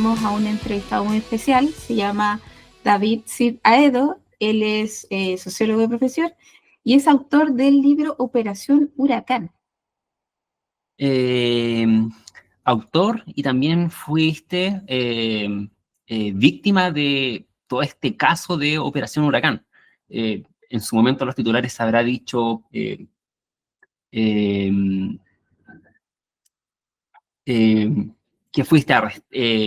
a un entrevistado muy especial, se llama David Cid Aedo, él es sociólogo de profesión y es autor del libro Operación Huracán. Autor, y también fuiste víctima de todo este caso de Operación Huracán. En su momento los titulares habrá dicho que fuiste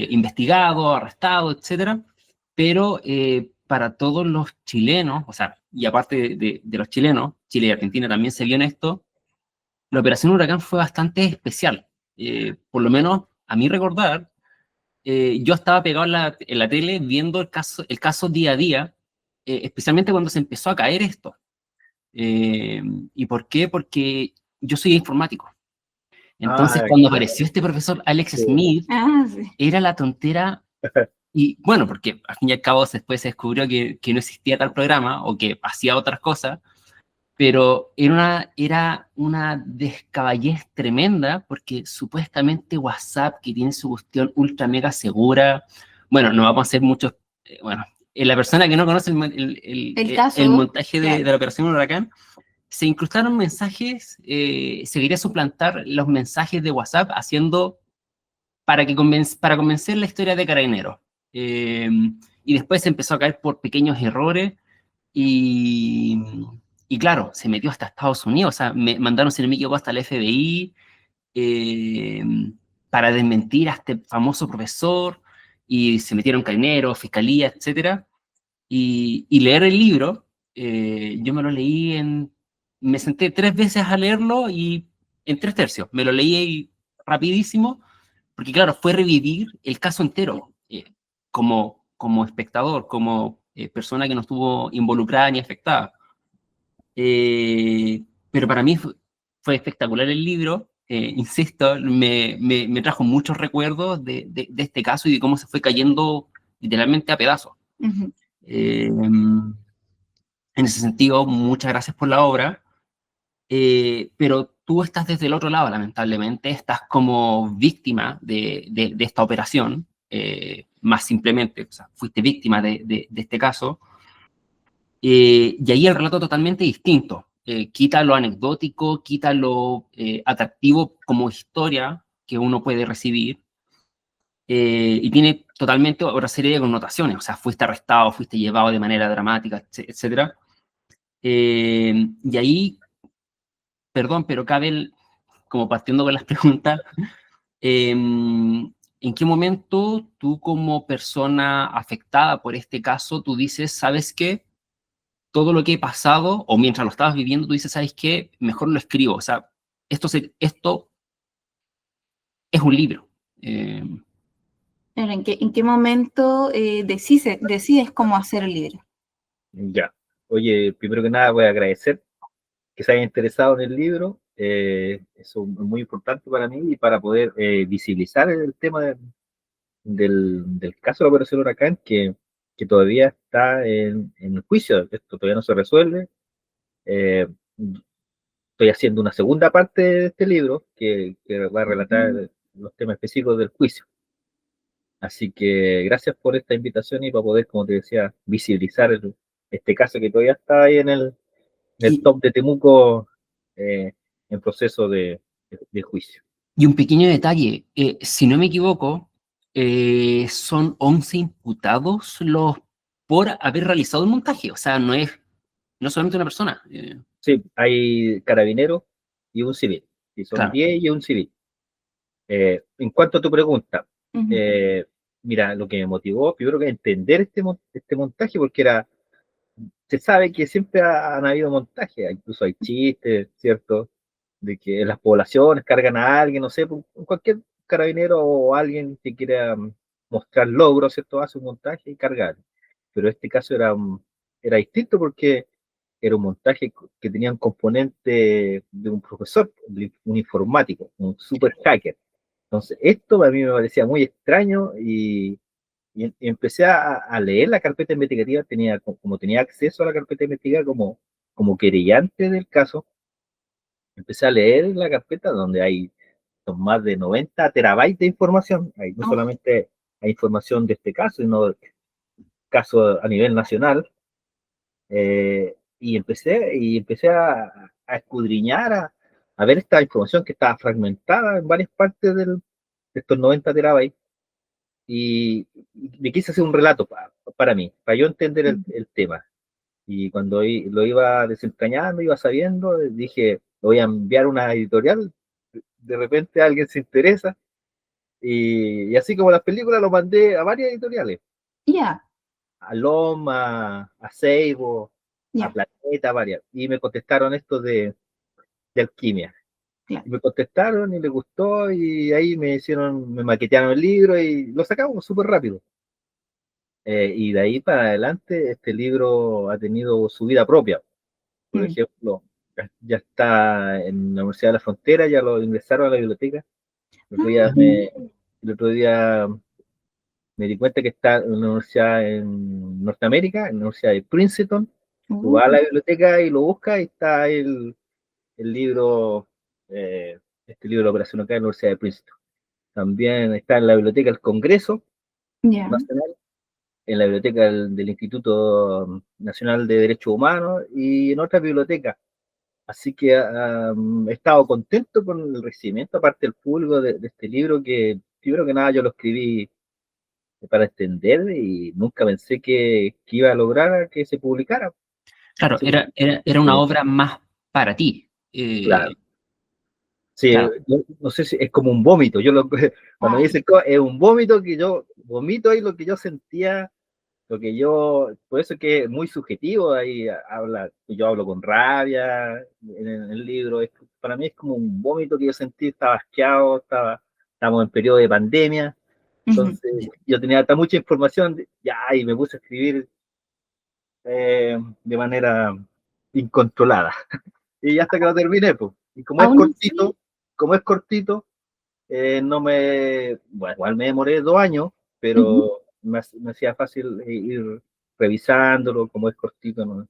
investigado, arrestado, etcétera, pero para todos los chilenos, o sea, y aparte de los chilenos, Chile y Argentina también se vio en esto, la Operación Huracán fue bastante especial. Por lo menos, a mí recordar, yo estaba pegado en la tele viendo el caso día a día, especialmente cuando se empezó a caer esto. ¿Y por qué? Porque yo soy informático. Entonces, cuando Claro. apareció este profesor Alex Sí. Smith, Sí. era la tontera. Y bueno, porque al fin y al cabo después se descubrió que no existía tal programa o que hacía otras cosas, pero era una descaballez tremenda porque supuestamente WhatsApp, que tiene su cuestión ultra mega segura, bueno, no vamos a hacer muchos, bueno, la persona que no conoce el montaje de la Operación Huracán, se incrustaron mensajes, se quería suplantar los mensajes de WhatsApp haciendo para convencer la historia de Carabineros. Y después se empezó a caer por pequeños errores y claro, se metió hasta Estados Unidos, o sea, me mandaron, si no me equivoco, hasta el FBI para desmentir a este famoso profesor, y se metieron Carabineros, Fiscalía, etcétera. Y leer el libro, yo me lo leí me senté 3 veces a leerlo y en 3 tercios, me lo leí rapidísimo, porque claro, fue revivir el caso entero, como espectador, como persona que no estuvo involucrada ni afectada. Pero para mí fue espectacular el libro, insisto, me trajo muchos recuerdos de este caso y de cómo se fue cayendo literalmente a pedazos. Uh-huh. En ese sentido, muchas gracias por la obra, pero tú estás desde el otro lado, lamentablemente, estás como víctima de esta operación, más simplemente, o sea, fuiste víctima de este caso, y ahí el relato totalmente distinto. Quita lo anecdótico, quita lo atractivo como historia que uno puede recibir, y tiene totalmente otra serie de connotaciones, o sea, fuiste arrestado, fuiste llevado de manera dramática, etc. Y ahí, perdón, pero cabe, como partiendo con las preguntas, ¿en qué momento tú como persona afectada por este caso, tú dices, ¿sabes qué? Todo lo que he pasado, o mientras lo estabas viviendo, tú dices, ¿sabes qué? Mejor lo escribo, o sea, esto es un libro. ¿En qué momento decides cómo hacer el libro? Ya. Oye, primero que nada voy a agradecer que se haya interesado en el libro. Eso es muy importante para mí y para poder visibilizar el tema del caso de la Operación Huracán, que todavía está en el juicio. Esto todavía no se resuelve. Eh, Estoy haciendo una segunda parte de este libro que va a relatar los temas específicos del juicio. Así que gracias por esta invitación y para poder, como te decía, visibilizar este caso que todavía está ahí en el top de Temuco, en proceso de juicio. Y un pequeño detalle, si no me equivoco, son 11 imputados por haber realizado el montaje, o sea, no solamente una persona. Sí, hay carabineros y un civil, y son Claro. 10 y un civil. En cuanto a tu pregunta, Uh-huh. mira, lo que me motivó, primero que entender este montaje, porque se sabe que siempre han habido montajes, incluso hay chistes, ¿cierto? De que en las poblaciones cargan a alguien, no sé, cualquier carabinero o alguien que quiera mostrar logros, ¿cierto? Hace un montaje y carga. Pero este caso era distinto porque era un montaje que tenía un componente de un profesor, de un informático, un super hacker. Entonces, esto a mí me parecía muy extraño y empecé a leer la carpeta investigativa, como tenía acceso a la carpeta investigativa como querellante del caso, empecé a leer la carpeta donde son más de 90 terabytes de información, ahí no solamente información de este caso, sino caso a nivel nacional, y empecé a escudriñar, a ver esta información que estaba fragmentada en varias partes de estos 90 terabytes, y me quise hacer un relato para mí, para yo entender el tema. Y cuando lo iba desentrañando, iba sabiendo, dije, voy a enviar una editorial, de repente alguien se interesa, y así como las películas, lo mandé a varias editoriales, Ya, a Loma, a Seibo, a ya, Planeta, varias, y me contestaron esto de alquimia. claro. Y me contestaron y les gustó, y ahí me maquetearon el libro y lo sacamos súper rápido. Y de ahí para adelante este libro ha tenido su vida propia. Por Mm. ejemplo, ya está en la Universidad de la Frontera, ya lo ingresaron a la biblioteca. El otro día Ah, el otro día me di cuenta que está en una universidad en Norteamérica, en la Universidad de Princeton. Tú vas a la biblioteca y lo buscas y está ahí el libro, este libro de Operación acá en la Universidad de Princeton. También está en la biblioteca del Congreso ya. Nacional, en la biblioteca del Instituto Nacional de Derechos Humanos y en otras bibliotecas. Así que he estado contento con el recibimiento, aparte del público de este libro, que primero que nada yo lo escribí para extender y nunca pensé que iba a lograr que se publicara. Claro, Así que, era una obra más para ti. claro. Sí, Claro, no sé si es como un vómito. Cuando me Ay, dicen es un vómito que yo vomito ahí lo que yo sentía, por eso que es muy subjetivo, ahí yo hablo con rabia en el libro, para mí es como un vómito que yo sentí, estaba asqueado, estábamos en periodo de pandemia, ujú, entonces yo tenía mucha información, ya, y me puse a escribir de manera incontrolada, y hasta que lo terminé, pues. Y aún así, como es cortito, bueno, igual me demoré 2 años, ujú, pero me hacía fácil ir revisándolo, como es cortito, ¿no?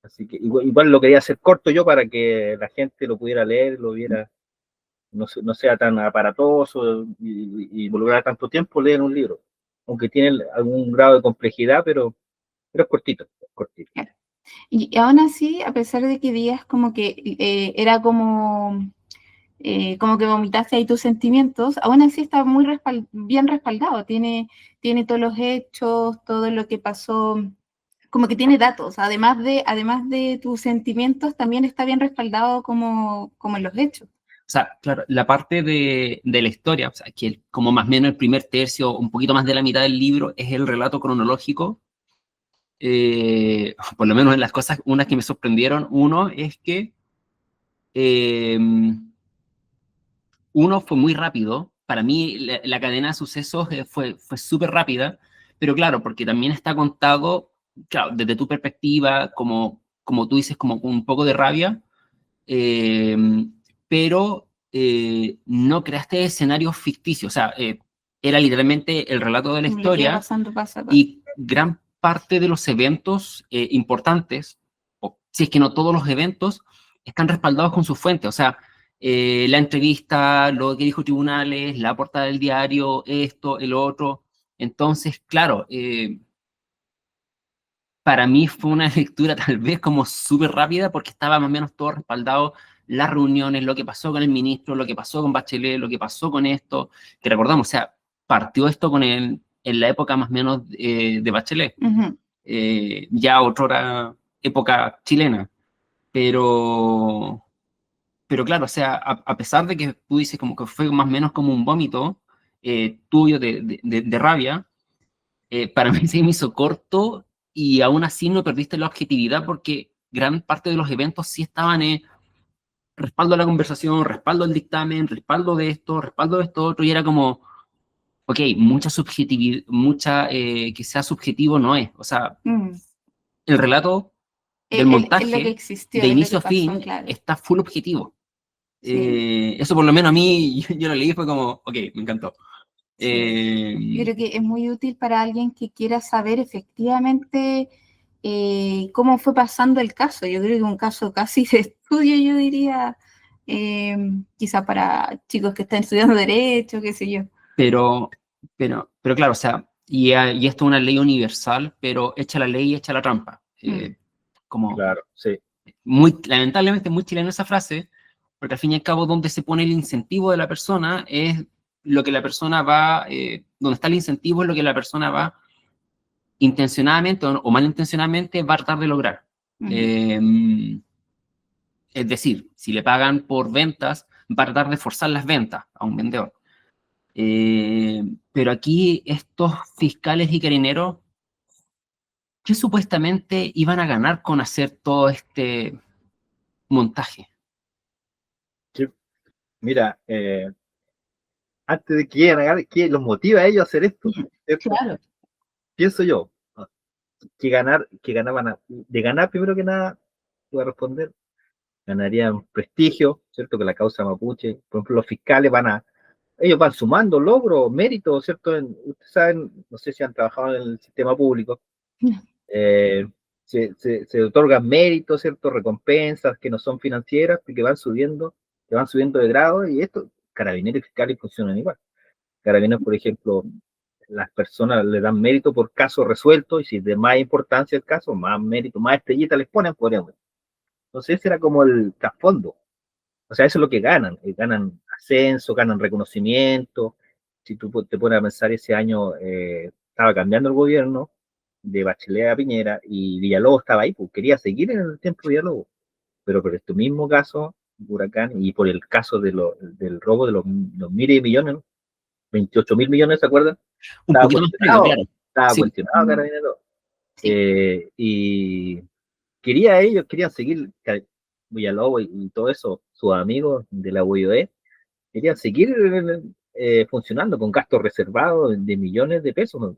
Así que igual lo quería hacer corto yo para que la gente lo pudiera leer, lo viera, no sea tan aparatoso y involucrar tanto tiempo leer un libro, aunque tiene algún grado de complejidad, pero es cortito, es cortito. claro. Y aún así, a pesar de que digas como que era como que vomitaste ahí tus sentimientos, aún así está muy bien respaldado, tiene todos los hechos, todo lo que pasó, como que tiene datos, además de tus sentimientos, también está bien respaldado como en los hechos. o sea, claro, la parte de la historia, o sea, que como más o menos el primer tercio, un poquito más de la mitad del libro, es el relato cronológico. Por lo menos en las cosas, unas que me sorprendieron, uno es que eh, uno fue muy rápido. Para mí, la cadena de sucesos fue súper rápida, pero claro, porque también está contado, claro, desde tu perspectiva, como tú dices, como con un poco de rabia, eh, pero no creaste escenarios ficticios, o sea, era literalmente el relato de la Lo que iba historia pasando paso a paso. y gran parte de los eventos importantes, o si es que no todos los eventos, están respaldados con sus fuentes, o sea, la entrevista, lo que dijo tribunales, la portada del diario, esto, el otro. Entonces, claro, para mí fue una lectura tal vez como súper rápida porque estaba más o menos todo respaldado, las reuniones, lo que pasó con el ministro, lo que pasó con Bachelet, lo que pasó con esto, que recordamos, o sea, partió esto en la época más o menos de Bachelet, Ujú. ya otra época chilena, pero, pero claro, o sea, a pesar de que tú dices como que fue más o menos como un vómito tuyo de rabia, para mí se me hizo corto y aún así no perdiste la objetividad porque gran parte de los eventos sí estaban respaldo a la conversación, respaldo al dictamen, respaldo de esto otro, y era como, ok, mucha subjetividad, que sea subjetivo no es. O sea, Mm. el relato del Es lo que montaje, existió, de es lo inicio que a pasó, fin, claro. está full objetivo. Sí, Eso por lo menos a mí, yo lo leí, fue como, ok, me encantó. sí. Yo Eh, creo que es muy útil para alguien que quiera saber efectivamente cómo fue pasando el caso. Yo creo que un caso casi de estudio, yo diría, quizá para chicos que están estudiando derecho, qué sé yo. pero pero claro, o sea, y esto es una ley universal, pero echa la ley y echa la trampa. Como Claro, sí. lamentablemente muy chilena esa frase, porque al fin y al cabo donde se pone el incentivo de la persona es lo que la persona va, donde está el incentivo es lo que la persona va intencionadamente o malintencionadamente va a tratar de lograr. Es decir, si le pagan por ventas, va a tratar de forzar las ventas a un vendedor. Pero aquí estos fiscales y carabineros, ¿qué supuestamente iban a ganar con hacer todo este montaje? Sí. Mira, antes de que lleguen a ganar, ¿qué los motiva a ellos a hacer esto? ¿Cierto? Claro. Pienso yo, que ganaban, de ganar primero que nada, voy a responder, ganarían prestigio, ¿cierto? Que la causa mapuche, por ejemplo, los fiscales ellos van sumando logros, méritos, ¿cierto? Ustedes saben, no sé si han trabajado en el sistema público, eh, se otorgan méritos, ¿cierto? Recompensas que no son financieras, que van subiendo de grado, y esto, carabineros y fiscales funcionan igual. Carabineros, por ejemplo, las personas le dan mérito por caso resuelto, y si de más importancia el caso, más mérito, más estrellita les ponen, podríamos. Entonces ese era como el trasfondo. O sea, eso es lo que ganan. Ganan ascenso, ganan reconocimiento. Si tú te pones a pensar, ese año estaba cambiando el gobierno de Bachelet a Piñera, y Villalobos estaba ahí, pues quería seguir en el tiempo de Villalobos. Pero por este mismo caso, Huracán, y por el caso del robo de los miles de millones, ¿no? 28.000 millones, ¿se acuerdan? Un poquito más previo, claro. Estaba Sí. cuestionado Carabineros. Sí. Y ellos querían seguir, Villalobos y todo eso, sus amigos de la UIOE, querían seguir funcionando con gastos reservados de millones de pesos, ¿no?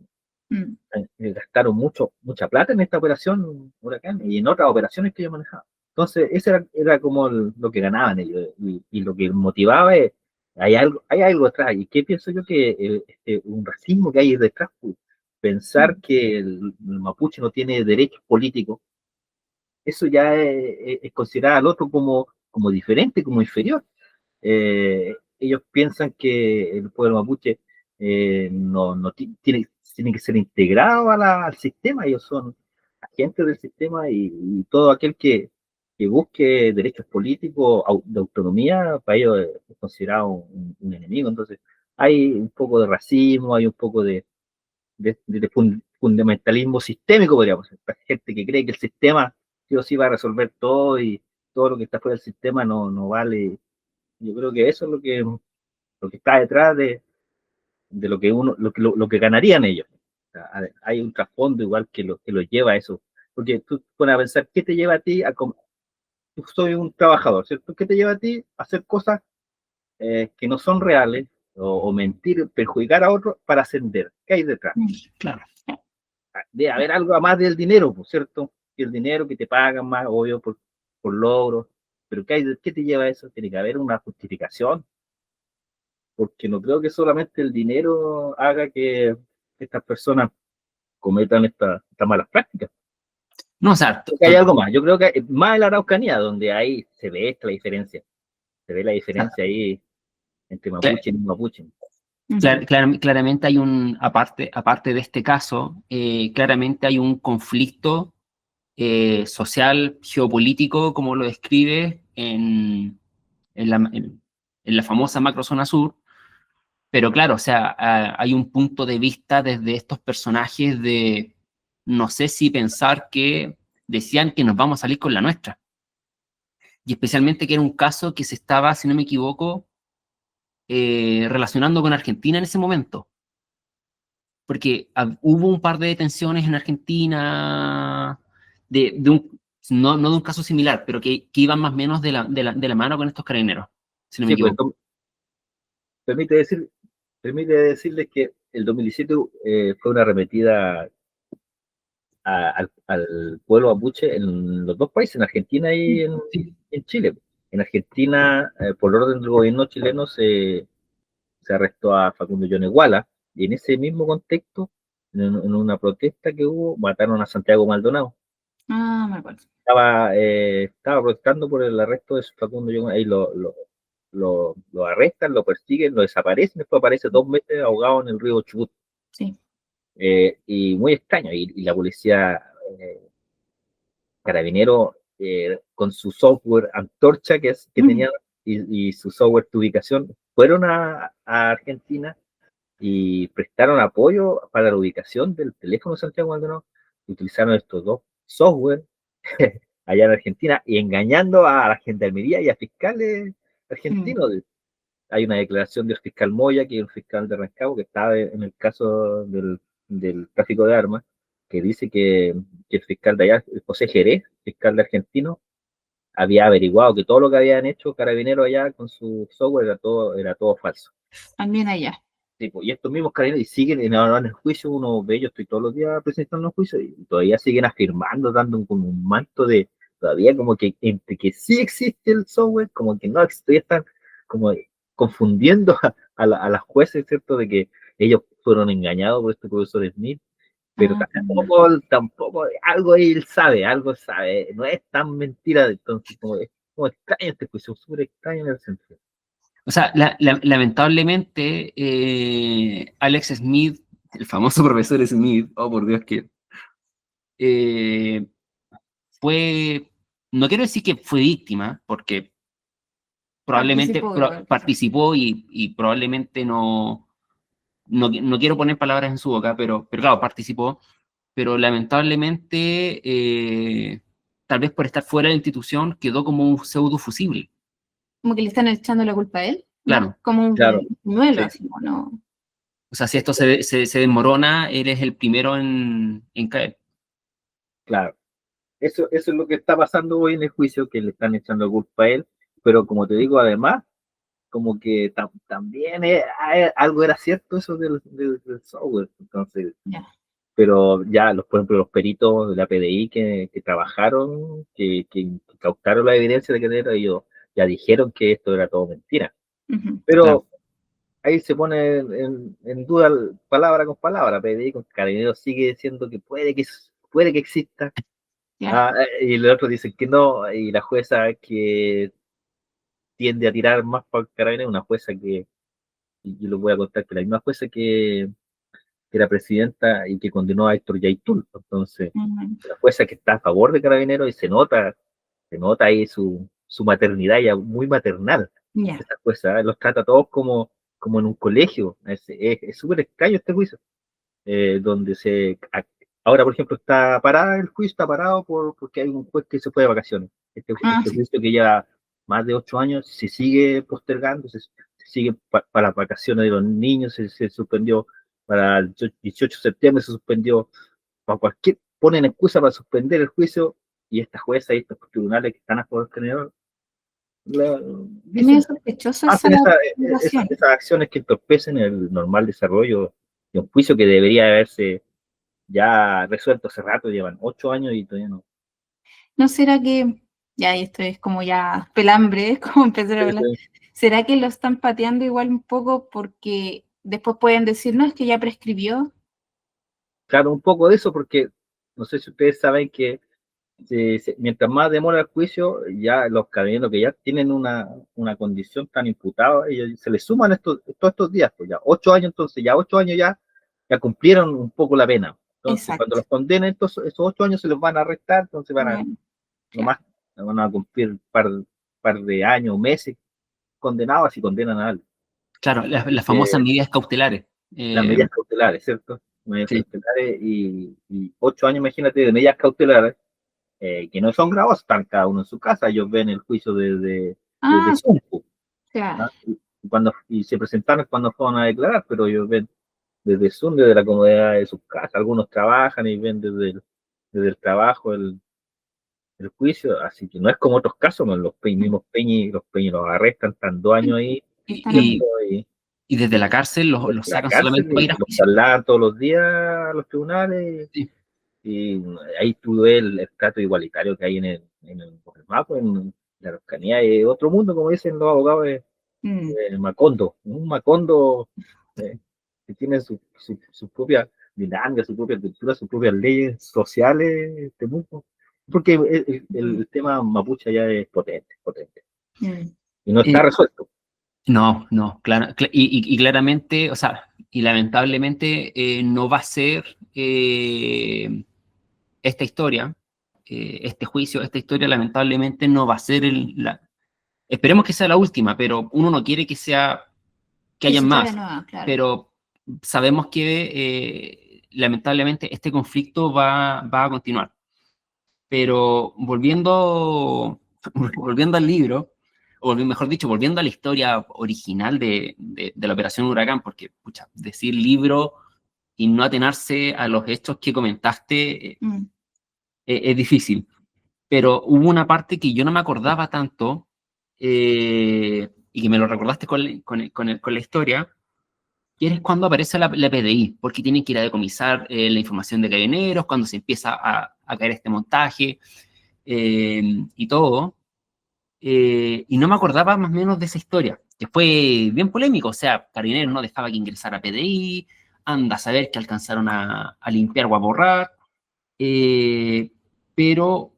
Gastaron mucha plata en esta operación Huracán y en otras operaciones que ellos manejaban. Entonces, ese era como lo que ganaban ellos, y lo que motivaba es, hay algo detrás. ¿Y qué pienso yo? Que un racismo que hay detrás, pues, pensar que el mapuche no tiene derechos políticos, eso ya es considerar al otro como diferente, como inferior. Ellos piensan que el pueblo mapuche no tiene que ser integrado al sistema. Ellos son agentes del sistema, y todo aquel que busque derechos políticos de autonomía, para ellos es considerado un enemigo. Entonces hay un poco de racismo, hay un poco de fundamentalismo sistémico, podríamos decir. Hay gente que cree que el sistema sí o sí va a resolver todo, y todo lo que está fuera del sistema no vale. Yo creo que eso es lo que está detrás de lo que ganarían ellos. O sea, hay un trasfondo igual que lo lleva a eso. Porque tú pones a pensar, ¿qué te lleva a ti tú soy un trabajador, ¿cierto? ¿Qué te lleva a ti a hacer cosas que no son reales, o mentir, perjudicar a otros para ascender? ¿Qué hay detrás? Claro. Debe haber algo más del dinero, ¿cierto? Que el dinero que te pagan más, obvio, por logros. Pero ¿qué te lleva a eso? Tiene que haber una justificación, porque no creo que solamente el dinero haga que estas personas cometan estas malas prácticas. No, o sea, Creo que hay algo más. Yo creo que más en la Araucanía, donde ahí se ve la diferencia. Se ve la diferencia ahí entre mapuche y no mapuche. claramente hay aparte de este caso, claramente hay un conflicto social, geopolítico, como lo describe en la famosa macrozona sur, pero claro, o sea, hay un punto de vista desde estos personajes de, no sé si pensar que decían que nos vamos a salir con la nuestra, y especialmente que era un caso que se estaba, si no me equivoco, relacionando con Argentina en ese momento, porque hubo un par de detenciones en Argentina no de un caso similar, pero que iban más o menos de la mano con estos carabineros, si no me Sí, pues, equivoco. permite decirles que el 2017 fue una arremetida al pueblo mapuche en los dos países, en Argentina y en Chile. En Argentina, por orden del gobierno chileno, se arrestó a Facundo Yoneguala, y en ese mismo contexto, en una protesta que hubo, mataron a Santiago Maldonado. Me acuerdo. Estaba protestando por el arresto de Facundo Yoneguala, ahí lo arrestan, lo persiguen, lo desaparecen, después aparece 2 meses ahogado en el río Chubut. Sí. Y muy extraño, y la policía carabinero con su software Antorcha que tenía y su software de ubicación, fueron a Argentina y prestaron apoyo para la ubicación del teléfono de Santiago Maldonado. Utilizaron estos dos software allá en Argentina y engañando a la gendarmería y a fiscales argentinos. Hay una declaración del fiscal Moya, que es un fiscal de Rancagua, que estaba en el caso del tráfico de armas, que dice que el fiscal de allá, José Jerez, fiscal de argentino, había averiguado que todo lo que habían hecho carabineros allá con su software era todo falso. También allá. Sí, pues, y estos mismos carabineros y siguen en el juicio, uno ve, yo estoy todos los días presentando los juicios y todavía siguen afirmando, dando como un manto de, todavía como que entre que sí existe el software, como que no, todavía están como confundiendo a las jueces, ¿cierto? De que ellos fueron engañados por este profesor Smith, pero tampoco, algo él sabe, no es tan mentira, entonces es como extraño este juicio, súper extraño en el sentido. O sea, lamentablemente, Alex Smith, el famoso profesor Smith, oh por Dios, que fue, no quiero decir que fue víctima, porque probablemente participó y probablemente no quiero poner palabras en su boca, pero claro, participó, pero lamentablemente, tal vez por estar fuera de la institución, quedó como un pseudo fusible. Como que le están echando la culpa a él. Claro. ¿No? Como un pañuelo, sí. así, ¿no? O sea, si esto se desmorona, él es el primero en caer. Claro. Eso es lo que está pasando hoy en el juicio, que le están echando culpa a él, pero como te digo, además, como que también algo era cierto eso del software, entonces, pero ya, por ejemplo, los peritos de la PDI que trabajaron, que incautaron la evidencia de que era ellos, ya dijeron que esto era todo mentira, pero claro. Ahí se pone en duda palabra con palabra, PDI con Carabineros sigue diciendo que puede que exista. Y el otro dice que no, y la jueza que tiende a tirar más para el Carabineros, una jueza que, y yo les voy a contar que la misma jueza que era presidenta y que condenó a Héctor Yaitul, entonces, la jueza que está a favor de Carabineros y se nota ahí su maternidad ya muy maternal. Esa jueza los trata a todos como en un colegio, es súper extraño este juicio, donde ahora, por ejemplo, está parado porque hay un juez que se fue de vacaciones. Este juicio que lleva más de 8 años se sigue postergando, se sigue para las vacaciones de los niños, se suspendió para el 18 de septiembre, se suspendió para ponen excusa para suspender el juicio, y esta jueza y estos tribunales que están a favor del general hacen esas acciones que entorpecen el normal desarrollo de un juicio que debería haberse ya resuelto hace rato. Llevan 8 años y todavía no. ¿No será que, ya esto es como ya pelambre, como empezar a hablar, será que lo están pateando igual un poco porque después pueden decir, no, es que ya prescribió? Claro, un poco de eso, porque no sé si ustedes saben que mientras más demora el juicio, ya los carabineros que ya tienen una condición tan imputada, ellos se les suman todos estos días, pues ya 8 años, entonces ya 8 años ya cumplieron un poco la pena. Entonces, cuando los condenen, esos 8 años se les van a restar, entonces nomás van a cumplir un par de años, meses condenados, si condenan a alguien. Claro, las famosas medidas cautelares. Las medidas cautelares, ¿cierto? Medidas sí. cautelares y 8 años, imagínate, de medidas cautelares, que no son gravosas, están cada uno en su casa, ellos ven el juicio desde Zoom. Y se presentaron cuando fueron a declarar, pero ellos ven desde Zoom, desde la comodidad de sus casas. Algunos trabajan y ven desde el trabajo el juicio, así que no es como otros casos, ¿no? Los mismos Peñi los arrestan, están 2 años ahí. Y desde la cárcel los sacan solamente para ir a juicio. Los trasladan todos los días a los tribunales. Sí. Y ahí tú ves el trato igualitario que hay en el mapa, en la Araucanía, y otro mundo, como dicen los abogados, Macondo, un Macondo que tiene su propia dinámica, su propia cultura, sus propias leyes sociales, este mundo, porque el tema mapuche ya es potente, y no está resuelto. No, no, y claramente, o sea, y lamentablemente no va a ser esta historia, este juicio, esta historia lamentablemente no va a ser esperemos que sea la última, pero uno no quiere que Que hayan se historia más, nueva, claro. pero sabemos que lamentablemente este conflicto va a continuar. Pero volviendo al libro, o mejor dicho, volviendo a la historia original de la Operación Huracán, porque, pucha, decir libro y no atenerse a los hechos que comentaste es difícil. Pero hubo una parte que yo no me acordaba tanto, y que me lo recordaste con la historia, y es cuando aparece la PDI, porque tienen que ir a decomisar la información de Carabineros, cuando se empieza a caer este montaje y todo. Y no me acordaba más o menos de esa historia, que fue bien polémico. O sea, Carabineros no dejaba que ingresara PDI, anda a saber que alcanzaron a limpiar o a borrar, eh, pero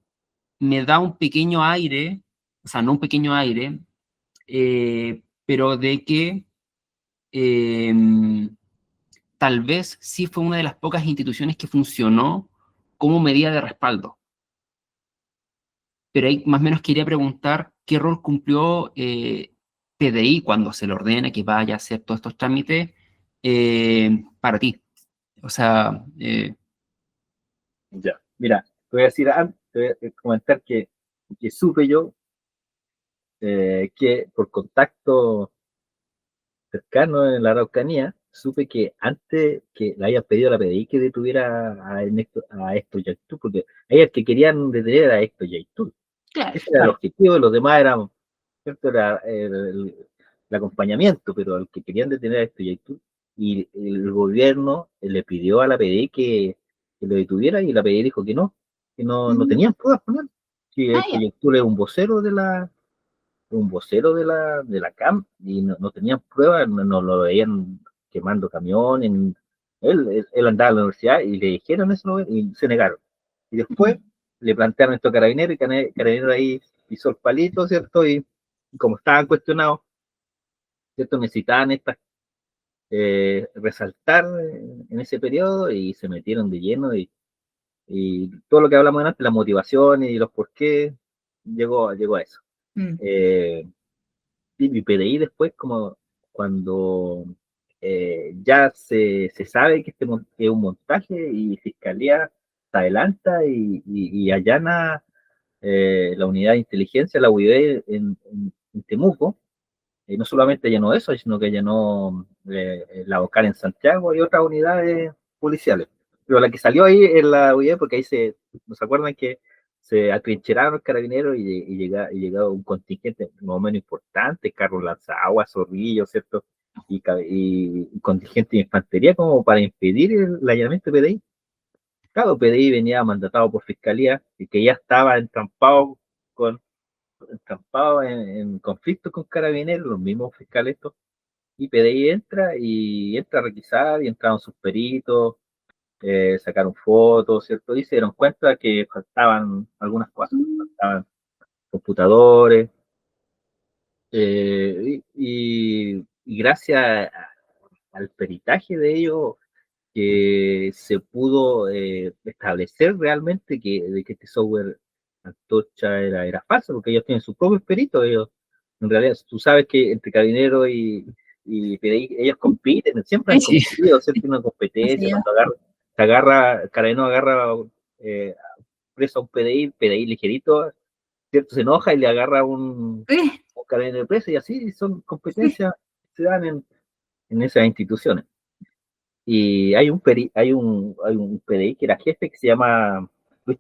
me da un pequeño aire, o sea, no un pequeño aire, pero de que eh, tal vez sí fue una de las pocas instituciones que funcionó como medida de respaldo. Pero ahí más o menos quería preguntar qué rol cumplió PDI cuando se le ordena que vaya a hacer todos estos trámites para ti. O sea, Ya, mira, te voy a decir, te voy a comentar que supe yo que por contacto cercano en la Araucanía, supe que antes que le hayan pedido a la PDI que detuviera a Héctor Yaitul, porque ellos que querían detener a Héctor Yaitul. Claro. Ese era el objetivo, los demás eran, ¿cierto? Era el acompañamiento, pero el que querían detener a Héctor Yaitul, y el gobierno le pidió a la PDI que lo detuviera, y la PDI dijo que no tenían pruebas con él, que Ah, Héctor ya. Yaitul es un vocero de la CAM, y no tenían pruebas, no lo veían quemando camiones. Él andaba a la universidad y le dijeron eso y se negaron. Y después le plantearon esto a Carabineros, y Carabineros ahí pisó el palito, ¿cierto? Y como estaban cuestionados, ¿cierto? Necesitaban resaltar en ese periodo, y se metieron de lleno, y todo lo que hablamos antes, la motivación y los por qué, llegó a eso. Eh, y PDI después, como cuando ya se sabe que que es un montaje, y Fiscalía se adelanta y allana la unidad de inteligencia, la UID en Temuco, y no solamente allanó eso, sino que allanó la OCAR en Santiago y otras unidades policiales. Pero la que salió ahí es la UID, porque ahí ¿nos acuerdan que se atrincheraron los carabineros y llegaba un contingente más o menos importante, carros lanzaguas, zorrillos, ¿cierto? Y contingente de infantería como para impedir el allanamiento de PDI. Claro, PDI venía mandatado por Fiscalía y que ya estaba entrampado en conflictos con carabineros, los mismos fiscales estos, y PDI entra a requisar, y entraron sus peritos, sacaron fotos, ¿cierto? Y se dieron cuenta que faltaban algunas cosas, faltaban computadores, y gracias al peritaje de ellos, que se pudo establecer realmente de que este software Antorcha era falso, porque ellos tienen sus propios peritos. Ellos, en realidad, tú sabes que entre Carabineros y PDI, ellos compiten, siempre han sí, competido, siempre una competencia. Sí. Cuando Carabinero agarra preso a un PDI ligerito, ¿cierto? Se enoja y le agarra Sí, un Carabinero preso, y así son sí. competencias que se dan en esas instituciones. Y hay un PDI que era jefe, que se llama Luis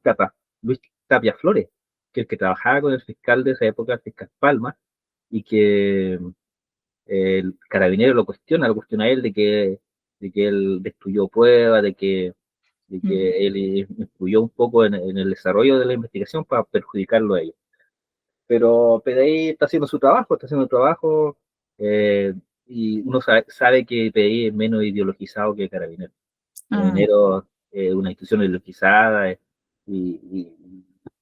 Tapia Flores, que es el que trabajaba con el fiscal de esa época, el fiscal Palma, y que el carabinero lo cuestiona a él de que él destruyó pruebas, de que él influyó un poco en el desarrollo de la investigación para perjudicarlo a ellos. Pero PDI está haciendo su trabajo, eh, y uno sabe que PDI es menos ideologizado que Carabineros. Ah, Carabineros es una institución ideologizada, y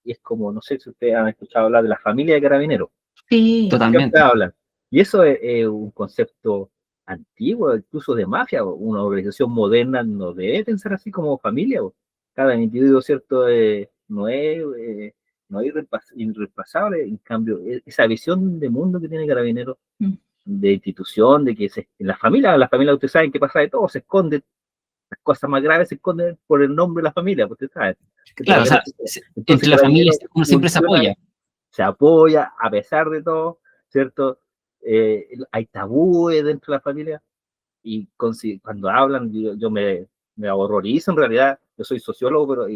es como, no sé si ustedes han escuchado hablar de la familia de Carabineros. sí, Siempre totalmente. hablan. Y eso es un concepto antiguo, incluso de mafia. Una organización moderna no debe pensar así como familia. Cada individuo, ¿cierto? No es irreemplazable. En cambio, esa visión de mundo que tiene Carabineros, Mm. de institución, de que en la familia ustedes saben que pasa de todo, se esconde, las cosas más graves se esconden por el nombre de la familia, ustedes saben. Claro, o sea, Entonces, entre la familia Carabineros uno siempre se funciona, apoya. se apoya a pesar de todo, ¿cierto? Hay tabúes dentro de la familia y cuando hablan yo me horrorizo en realidad. Yo soy sociólogo, pero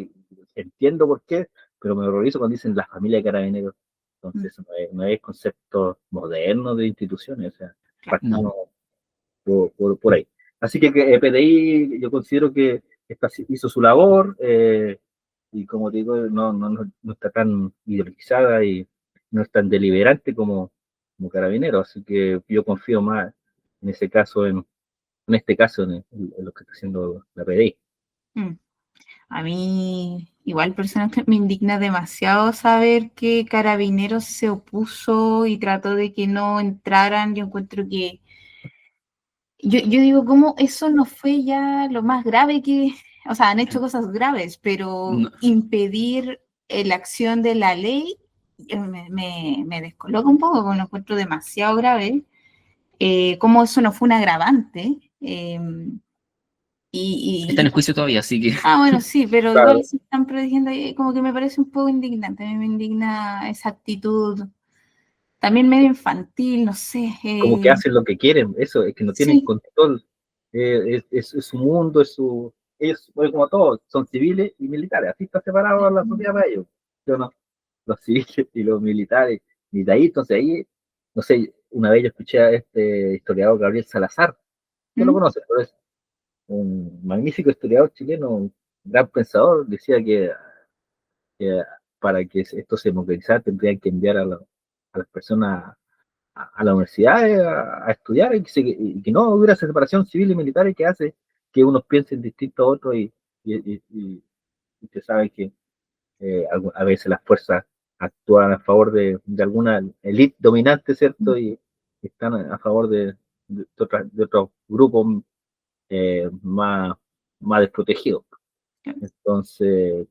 entiendo por qué, pero me horrorizo cuando dicen la familia de Carabineros. Mm. Entonces no es concepto moderno de instituciones, o sea, Claro. No. partimos por ahí. Así que PDI yo considero que hizo su labor, y como te digo, no está tan ideologizada y no es tan deliberante como Carabineros, así que yo confío más en ese caso, en este caso, en lo que está haciendo la PDI. Mm. A mí, igual personalmente me indigna demasiado saber que Carabineros se opuso y trató de que no entraran. Yo encuentro que, yo digo, ¿cómo eso no fue ya lo más grave que, o sea, han hecho cosas graves, pero No. impedir la acción de la ley me descoloca un poco, porque lo encuentro demasiado grave. Cómo eso no fue un agravante. Está en Y el juicio todavía, así que bueno, sí, pero igual Claro. se están protegiendo ahí, como que me parece un poco indignante. A mí me indigna esa actitud, también medio infantil, no sé. Como que hacen lo que quieren, eso, es que no tienen Sí. control. Es su mundo, ellos, bueno, como todos, son civiles y militares, así está separado la sociedad para ellos. Yo no, los civiles y los militares, y de ahí, entonces ahí, no sé, una vez yo escuché a este historiador Gabriel Salazar, no lo ¿Mm? conoce, pero es un magnífico historiador chileno, un gran pensador, decía que para que esto se democratizara tendrían que enviar a las personas a la universidad a estudiar y que no hubiera esa separación civil y militar que hace que unos piensen distinto a otros y se sabe que a veces las fuerzas actúan a favor de alguna élite dominante, ¿cierto? Y están a favor de otros grupos más desprotegidos. Entonces,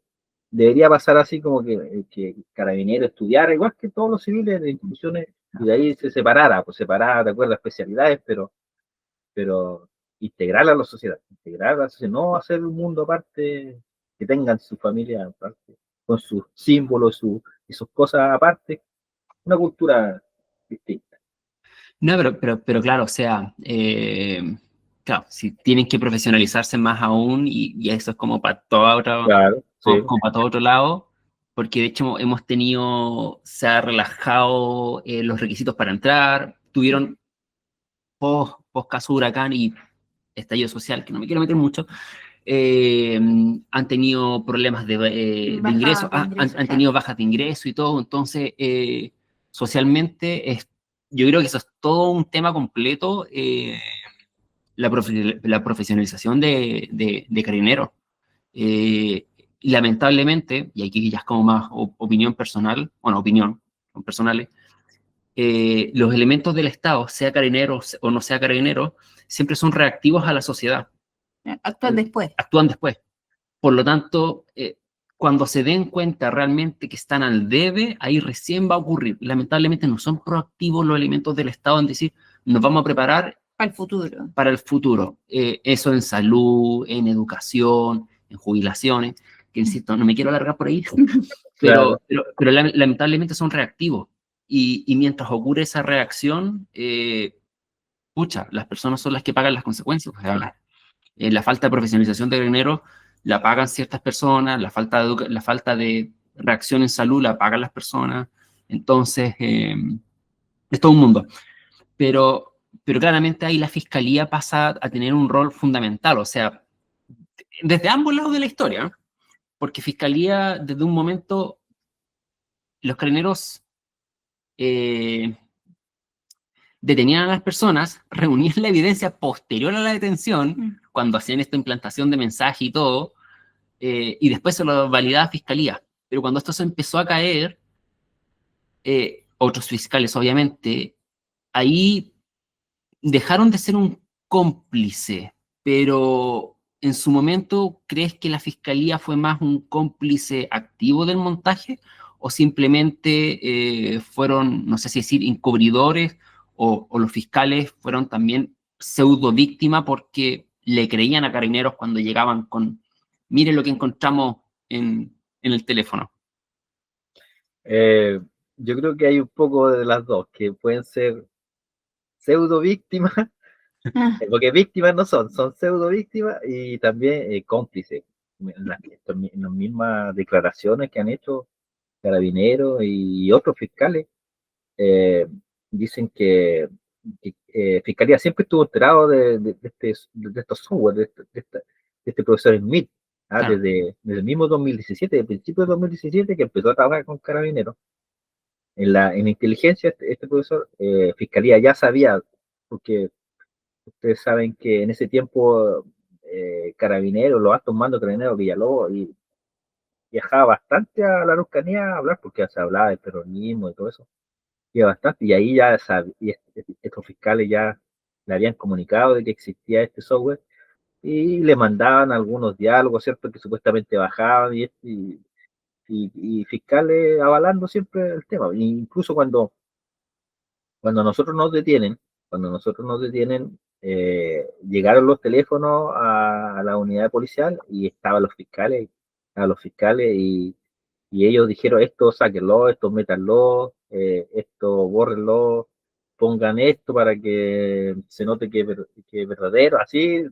debería pasar así como que Carabineros estudiara, igual que todos los civiles de instituciones, y de ahí se separara, pues separara, de acuerdo a especialidades, pero integrar a la sociedad, no hacer un mundo aparte, que tengan su familia aparte, con sus símbolos y sus cosas aparte, una cultura distinta. no, pero claro, o sea, claro, si tienen que profesionalizarse más aún, y eso es como para toda otra, Claro, sí, como para todo otro lado, porque de hecho hemos tenido, se ha relajado los requisitos para entrar, tuvieron post caso huracán y estallido social, que no me quiero meter mucho, eh, han tenido problemas de ingreso, Baja de ingresos, han claro. tenido bajas de ingreso y todo, entonces socialmente yo creo que eso es todo un tema completo, la profesionalización de Carabineros. Y lamentablemente, y aquí ya es como más opinión personal, bueno, opinión, son personales, los elementos del Estado, sea Carabineros o no sea Carabineros, siempre son reactivos a la sociedad, Actúan después. actúan después. Por lo tanto, cuando se den cuenta realmente que están al debe, ahí recién va a ocurrir. Lamentablemente no son proactivos los elementos del Estado en decir, nos vamos a preparar Para el futuro. para el futuro. Eso en salud, en educación, en jubilaciones, que insisto, no me quiero alargar por ahí, claro. pero lamentablemente son reactivos. Y mientras ocurre esa reacción, pucha, las personas son las que pagan las consecuencias. O sea, la falta de profesionalización de dinero la pagan ciertas personas, la falta de reacción en salud la pagan las personas. Entonces, es todo un mundo. Pero claramente ahí la fiscalía pasa a tener un rol fundamental, o sea, desde ambos lados de la historia, ¿eh? Porque fiscalía, desde un momento, los carabineros detenían a las personas, reunían la evidencia posterior a la detención, cuando hacían esta implantación de mensaje y todo, y después se lo validaba fiscalía. Pero cuando esto se empezó a caer, otros fiscales, obviamente, ahí dejaron de ser un cómplice, pero en su momento, ¿crees que la fiscalía fue más un cómplice activo del montaje o simplemente fueron, no sé si decir, encubridores o los fiscales fueron también pseudo víctima porque le creían a Carabineros cuando llegaban con, miren lo que encontramos en el teléfono? Yo creo que hay un poco de las dos, que pueden ser pseudo víctimas, Ah, porque víctimas no son, son pseudo víctimas y también cómplices. En las mismas declaraciones que han hecho Carabineros y otros fiscales, eh, dicen que Fiscalía siempre estuvo enterado de estos software, de este profesor Smith, Claro, desde el mismo 2017, el principio de 2017, que empezó a trabajar con Carabineros. En la inteligencia, este profesor, Fiscalía ya sabía, porque ustedes saben que en ese tiempo Carabineros, los altos mandos de Carabineros, Villalobos, y viajaba bastante a la Araucanía a hablar, porque se hablaba del peronismo y todo eso, iba bastante, y ahí ya estos fiscales ya le habían comunicado de que existía este software, y le mandaban algunos diálogos, ¿cierto?, que supuestamente bajaban, y fiscales avalando siempre el tema. E incluso cuando nosotros nos detienen, cuando nosotros nos detienen, llegaron los teléfonos a la unidad policial y estaban los fiscales y ellos dijeron, esto sáquenlo, esto métanlo, esto bórrenlo, pongan esto para que se note que es verdadero, así.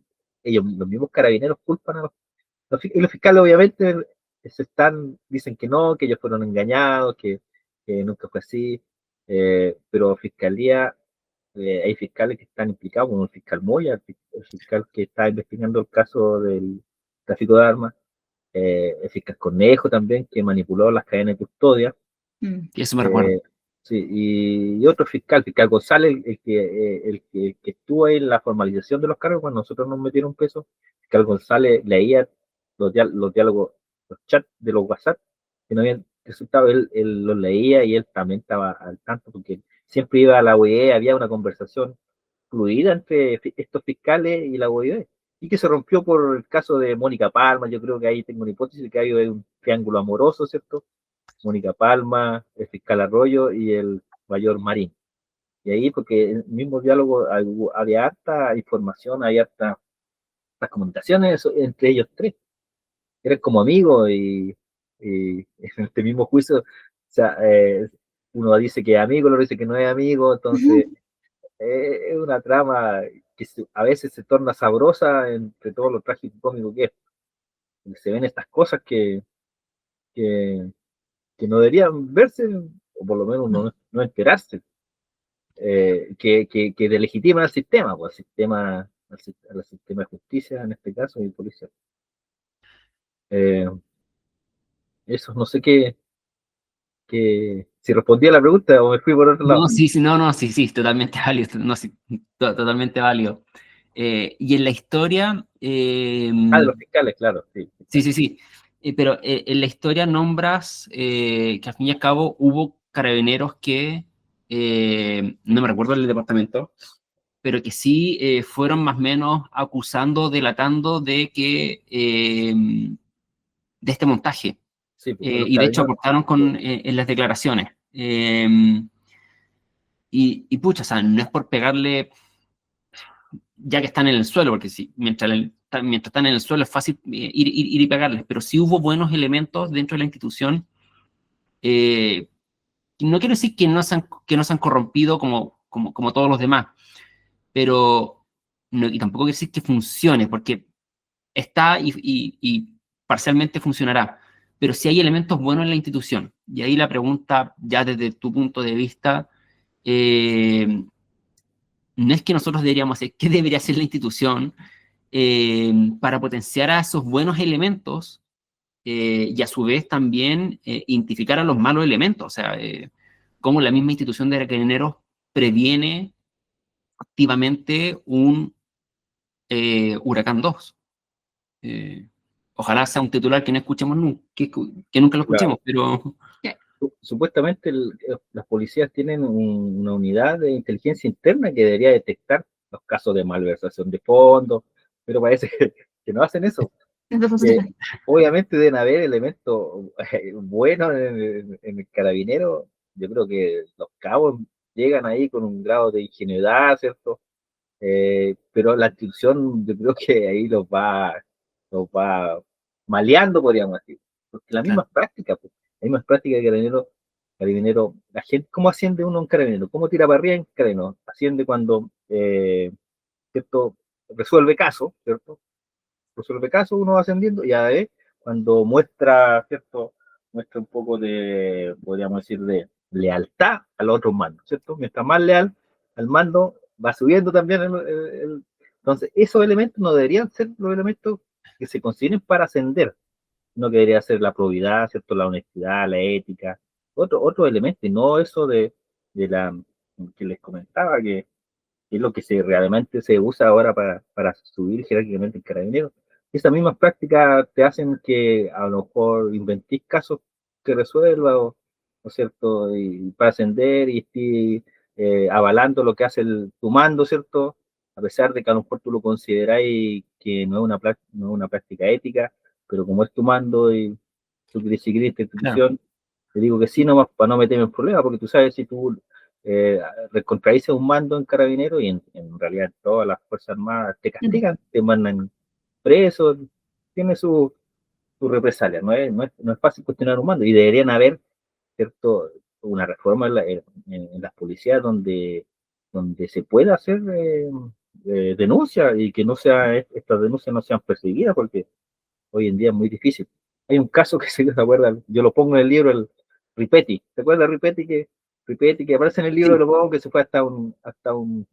Ellos, los mismos Carabineros, culpan a y los fiscales obviamente dicen que no, que ellos fueron engañados, que nunca fue así, pero Fiscalía, hay fiscales que están implicados, como el fiscal Moya, el fiscal que está investigando el caso del tráfico de armas, el fiscal Cornejo también, que manipuló las cadenas de custodia, mm. eso me recuerdo. eh, sí, y otro fiscal González, el que estuvo ahí en la formalización de los cargos, cuando nosotros nos metieron peso, fiscal González leía los diálogos, los chats de los WhatsApp, que no habían resultado, él los leía y él también estaba al tanto, porque siempre iba a la OIE, había una conversación fluida entre estos fiscales y la OIE, y que se rompió por el caso de Mónica Palma. Yo creo que ahí tengo una hipótesis de que hay un triángulo amoroso, ¿cierto? Mónica Palma, el fiscal Arroyo y el mayor Marín. Y ahí, porque en el mismo diálogo había harta información, había hartas comunicaciones entre ellos tres. Eran como amigos y en este mismo juicio, o sea, uno dice que es amigo, el otro dice que no es amigo, entonces es una trama que a veces se torna sabrosa entre todo lo trágico y cómico que es. Se ven estas cosas que, que no deberían verse, o por lo menos no enterarse, que delegitiman al sistema, pues, al sistema de justicia en este caso y policía. Eso, no sé si respondí a la pregunta o me fui por otro lado. No, sí, sí, no, no, sí, sí, totalmente válido, no, sí, totalmente válido. Y en la historia, De los fiscales, claro, sí. sí, sí, sí, pero en la historia nombras que al fin y al cabo hubo carabineros que, no me recuerdo el departamento, pero que sí fueron más o menos acusando, delatando de que, de este montaje. Sí, pues, los Y de hecho carabineros. aportaron en las declaraciones. Y pucha, o sea, no es por pegarle ya que están en el suelo, porque si, mientras están en el suelo es fácil ir y pegarles, pero sí hubo buenos elementos dentro de la institución. eh, no quiero decir que no se han corrompido como todos los demás, pero no, y tampoco quiero decir que funcione, porque está y parcialmente funcionará, pero sí hay elementos buenos en la institución. Y ahí la pregunta, ya desde tu punto de vista, no es que nosotros deberíamos hacer, ¿qué debería hacer la institución para potenciar a esos buenos elementos y a su vez también identificar a los malos elementos? O sea, cómo la misma institución de carabineros previene activamente un Huracán 2. Ojalá sea un titular que no escuchemos nunca, que nunca lo escuchemos, Claro. pero... supuestamente las policías tienen una unidad de inteligencia interna que debería detectar los casos de malversación de fondos, pero parece que no hacen eso. No funciona. Obviamente deben haber elementos buenos en el carabinero. Yo creo que los cabos llegan ahí con un grado de ingenuidad, ¿cierto? Pero la institución yo creo que ahí los va maleando, podríamos decir. Porque las Claro, mismas prácticas, pues, las mismas prácticas de carabinero, la gente, ¿cómo asciende uno a un carabinero? ¿Cómo tira para arriba en carabinero? Asciende cuando, ¿cierto? Resuelve casos, ¿cierto? Resuelve casos, uno va ascendiendo, y a la vez, cuando muestra, ¿cierto? Muestra un poco de, podríamos decir, de lealtad a los otros mandos, ¿cierto? Mientras más leal al mando, va subiendo también entonces, esos elementos no deberían ser los elementos que se consideren para ascender, no que debería ser la probidad, ¿cierto? La honestidad, la ética, otro elemento, y no eso de la que les comentaba, que es lo que realmente se usa ahora para subir jerárquicamente el carabinero. Esas mismas prácticas te hacen que a lo mejor inventís casos que resuelva, o cierto, y para ascender y estés avalando lo que hace tu mando, ¿cierto? A pesar de que a lo mejor tú lo consideráis que no es una práctica ética, pero como es tu mando y tú quieres seguir esta claro, institución, te digo que sí, nomás para no meterme en problemas, porque tú sabes, si tú eh, contradices un mando en carabinero y en realidad todas las Fuerzas Armadas te castigan, te mandan preso, tiene su represalia, no es fácil cuestionar un mando, y deberían haber, ¿cierto?, una reforma en las policías donde se pueda hacer denuncia, y que estas denuncias no sean perseguidas, porque hoy en día es muy difícil. Hay un caso que se acuerda, yo lo pongo en el libro, el Ripetti. ¿Te acuerdas de Ripetti que aparece en el libro? sí, Lo pongo, que se fue hasta un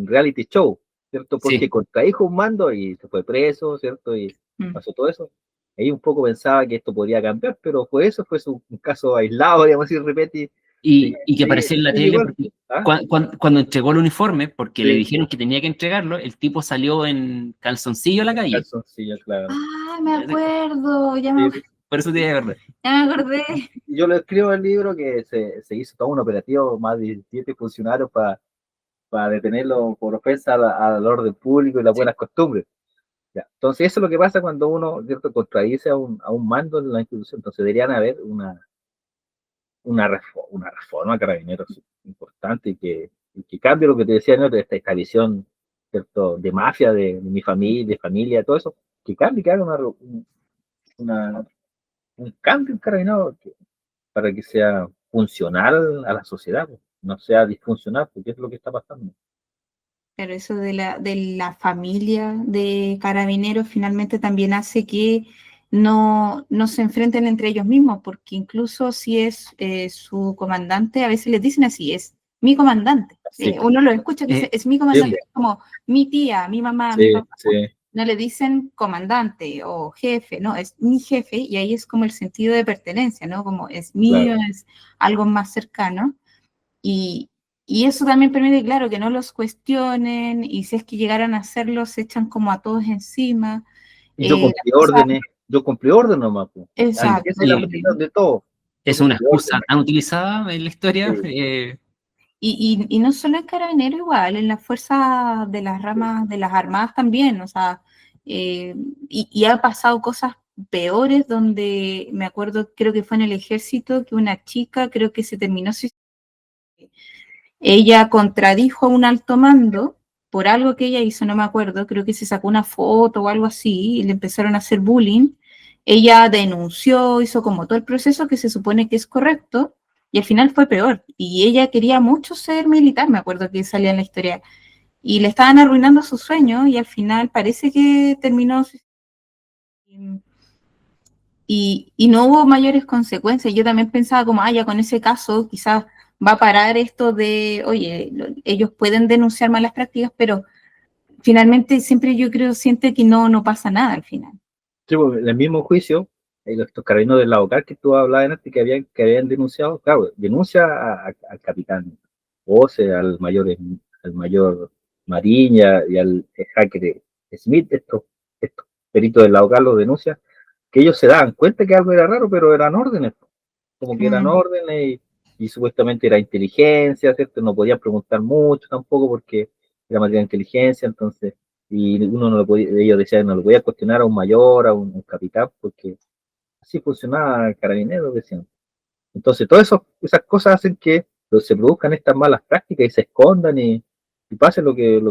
reality show, ¿cierto? Porque sí. contradijo un mando y se fue preso, ¿cierto? Y pasó todo eso. Ahí un poco pensaba que esto podría cambiar, pero un caso aislado, digamos así, Ripetti. Y que apareció en la Sigue tele igual. porque ¿Ah? cuando entregó el uniforme, porque le Sí, dijeron que tenía que entregarlo, el tipo salió en calzoncillo a la calle. calzoncillo, claro. Ah, me acuerdo, Sí, Por eso te iba a acordar. ya me acordé. yo lo escribo en el libro que se hizo todo un operativo, más de 17 funcionarios para detenerlo por ofensa al orden público y las Sí. buenas costumbres. Ya. Entonces, eso es lo que pasa cuando uno, ¿cierto?, contradice a un mando en la institución. Entonces, deberían haber una reforma, carabineros, importante, y que cambie lo que te decía, ¿no?, de esta visión, ¿cierto?, de mafia, de mi familia, de familia, todo eso, que cambie, que haga una- un cambio en carabineros para que sea funcional a la sociedad, pues, no sea disfuncional, porque es lo que está pasando. Pero eso de la familia de carabineros finalmente también hace que no se enfrenten entre ellos mismos, porque incluso si es su comandante, a veces les dicen así, es mi comandante. Sí, Uno lo escucha que dice, Eh, es mi sí, comandante, como mi tía, mi mamá, mi sí, papá. sí, No le dicen comandante o jefe, no, es mi jefe, y ahí es como el sentido de pertenencia, ¿no? Como es mío, claro. es algo más cercano. Y, y eso también permite, claro, que no los cuestionen, y si es que llegaran a hacerlo, se echan como a todos encima. Y Las cosas, yo cumplí órdenes nomás, pues. sí, Esa exacto, es la y premisa de todo. Yo es una cumplí excusa órdenes. tan utilizada en la historia. Sí, y no solo en Carabineros, igual, en las fuerzas de las ramas de las armadas también, o sea, y ha pasado cosas peores donde me acuerdo, creo que fue en el ejército, que una chica, creo que se terminó, ella contradijo a un alto mando por algo que ella hizo, no me acuerdo, creo que se sacó una foto o algo así y le empezaron a hacer bullying. Ella denunció, hizo como todo el proceso que se supone que es correcto, y al final fue peor. Y ella quería mucho ser militar, me acuerdo que salía en la historia, y le estaban arruinando su sueño, y al final parece que terminó, y no hubo mayores consecuencias. Yo también pensaba como, ya con ese caso quizás va a parar esto de, oye, ellos pueden denunciar malas prácticas, pero finalmente siempre yo creo, siente que no pasa nada al final. sí, pues, en el mismo juicio, estos carabineros del Laucar que tú hablabas antes, que habían denunciado, claro, denuncia al capitán Ose, al mayor Mariña y al hacker Smith, estos peritos del Laucar los denuncian, que ellos se daban cuenta que algo era raro, pero eran órdenes. como que eran órdenes y supuestamente era inteligencia, ¿cierto? No podían preguntar mucho tampoco porque era materia de inteligencia, entonces, y uno no lo podía, ellos decían, no lo podía cuestionar a un mayor, a un capitán, porque así funcionaba el carabinero, decían. Entonces, todas esas cosas hacen que se produzcan estas malas prácticas y se escondan y pase lo que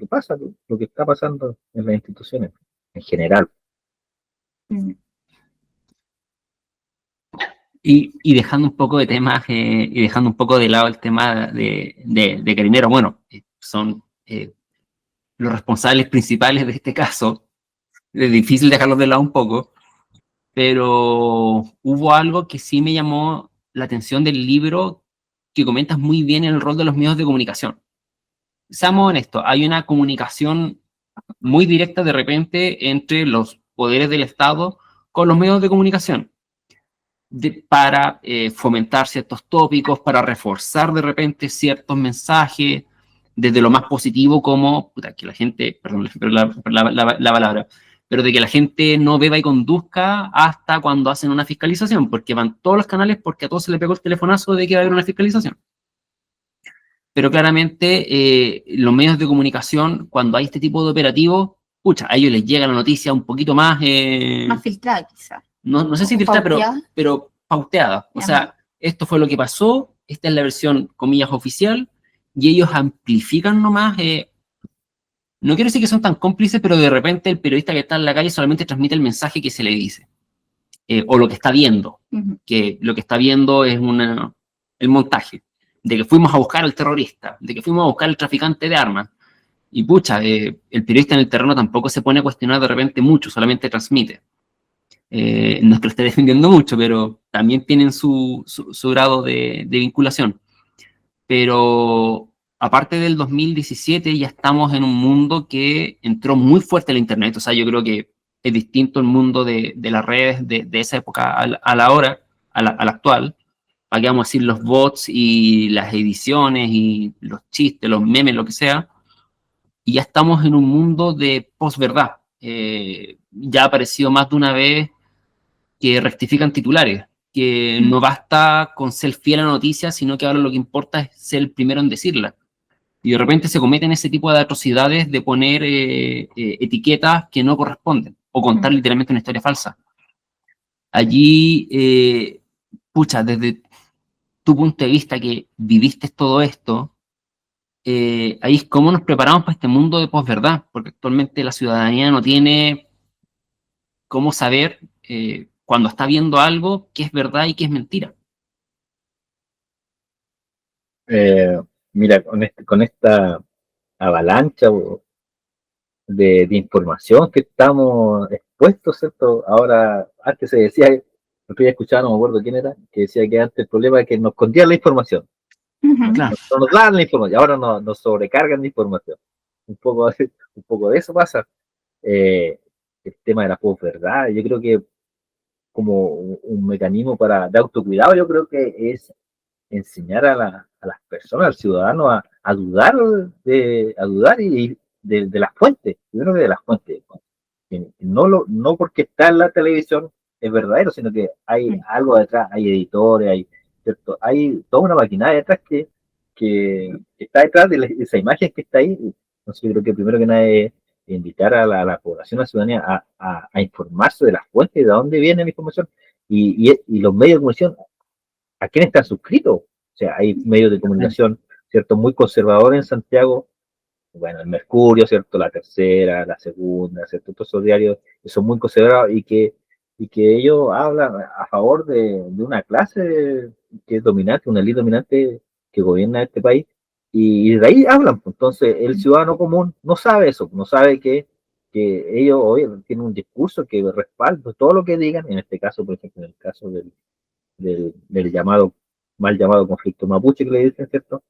pasa, lo que está pasando en las instituciones en general. Y dejando un poco de temas, y dejando un poco de lado el tema de Carabineros, bueno, son los responsables principales de este caso. Es difícil dejarlos de lado un poco, pero hubo algo que sí me llamó la atención del libro, que comentas muy bien el rol de los medios de comunicación. Seamos honestos, hay una comunicación muy directa de repente entre los poderes del Estado con los medios de comunicación, para fomentar ciertos tópicos, para reforzar de repente ciertos mensajes, desde lo más positivo como, puta, que la gente, perdón la palabra, pero de que la gente no beba y conduzca hasta cuando hacen una fiscalización, porque van todos los canales porque a todos se les pegó el telefonazo de que va a haber una fiscalización. Pero claramente los medios de comunicación, cuando hay este tipo de operativos, pucha, a ellos les llega la noticia un poquito más... más filtrada, quizás. No sé si filtrada, pero pauteada. O sea, esto fue lo que pasó, esta es la versión, comillas, oficial, y ellos amplifican nomás. No quiero decir que son tan cómplices, pero de repente el periodista que está en la calle solamente transmite el mensaje que se le dice, o lo que está viendo, que lo que está viendo es el montaje, de que fuimos a buscar al terrorista, de que fuimos a buscar al traficante de armas. Y pucha, el periodista en el terreno tampoco se pone a cuestionar de repente mucho, solamente transmite. No es que lo esté defendiendo mucho, pero también tienen su grado de vinculación. Pero aparte del 2017, ya estamos en un mundo que entró muy fuerte en la Internet. O sea, yo creo que es distinto el mundo de las redes de esa época a la hora, a la actual. Aquí vamos a decir los bots y las ediciones y los chistes, los memes, lo que sea. Y ya estamos en un mundo de posverdad. Ya ha aparecido más de una vez que rectifican titulares, que no basta con ser fiel a la noticia, sino que ahora lo que importa es ser el primero en decirla. Y de repente se cometen ese tipo de atrocidades de poner etiquetas que no corresponden, o contar literalmente una historia falsa. Allí, pucha, desde tu punto de vista que viviste todo esto, ahí es cómo nos preparamos para este mundo de posverdad, porque actualmente la ciudadanía no tiene cómo saber cuando está viendo algo qué es verdad y qué es mentira. Mira, con esta avalancha de información que estamos expuestos, ¿cierto? Ahora, antes se decía, lo que había escuchado, no me acuerdo quién era, que decía que antes el problema es que nos escondían la información. Claro. No nos dan la información, ahora nos sobrecargan de información. Un poco de eso pasa. El tema de la posverdad, yo creo que como un mecanismo de autocuidado, yo creo que es enseñar a las personas, al ciudadano, a dudar y de las fuentes, primero que de las fuentes. No porque está en la televisión es verdadero, sino que hay algo detrás, hay editores, ¿cierto? Hay toda una maquinaria detrás que está detrás de esa imagen que está ahí. Entonces yo creo que primero que nada es invitar a la población, a la ciudadanía, a informarse de las fuentes, de dónde viene la información, y los medios de comunicación, a quién están suscritos. O sea, hay medios de comunicación, ¿cierto? Muy conservadores en Santiago, bueno, el Mercurio, ¿cierto? La Tercera, la Segunda, ¿cierto? Todos esos diarios que son muy considerados y que ellos hablan a favor de una clase que es dominante, una élite dominante que gobierna este país, y de ahí hablan. Entonces, el ciudadano común no sabe eso, no sabe que ellos hoy tienen un discurso que respalda todo lo que digan, en este caso, por ejemplo, en el caso del llamado, mal llamado conflicto mapuche que le dicen, ¿cierto?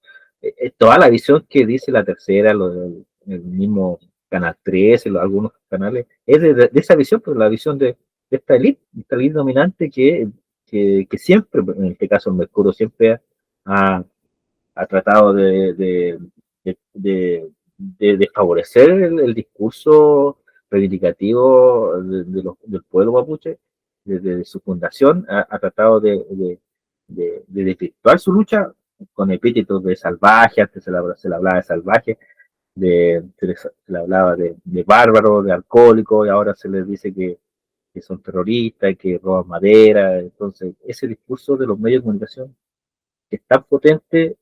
Toda la visión que dice la Tercera, el mismo Canal 13, algunos canales, es de esa visión, pues la visión de esta élite dominante que siempre, en este caso el Mercurio, siempre ha tratado de favorecer el discurso reivindicativo del pueblo mapuche. Desde su fundación ha tratado de de desvirtuar su lucha con epítetos de salvaje. Antes se le hablaba de salvaje, se le hablaba de bárbaro, de alcohólico, y ahora se les dice que son terroristas, que roban madera. Entonces, ese discurso de los medios de comunicación que es tan potente,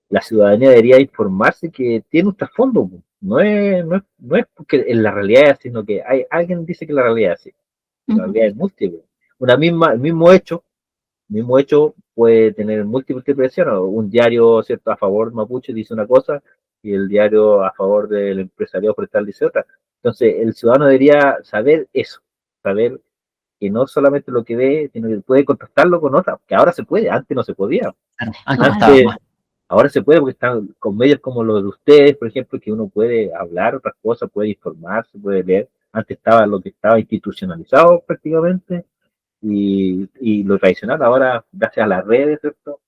la ciudadanía debería informarse que tiene un trasfondo. No es porque en la realidad es, sino que alguien dice que la realidad es así. La realidad es múltiple. El mismo hecho puede tener múltiples interpretaciones. Un diario, ¿cierto?, a favor mapuche dice una cosa y el diario a favor del empresariado forestal dice otra. Entonces, el ciudadano debería saber eso, saber que no solamente lo que ve, sino que puede contrastarlo con otra, que ahora se puede, antes no se podía. Claro, antes costaba más. Ahora se puede porque están con medios como los de ustedes, por ejemplo, que uno puede hablar otras cosas, puede informarse, puede leer. Antes estaba lo que estaba institucionalizado prácticamente, y lo tradicional ahora, gracias a las redes, ¿cierto?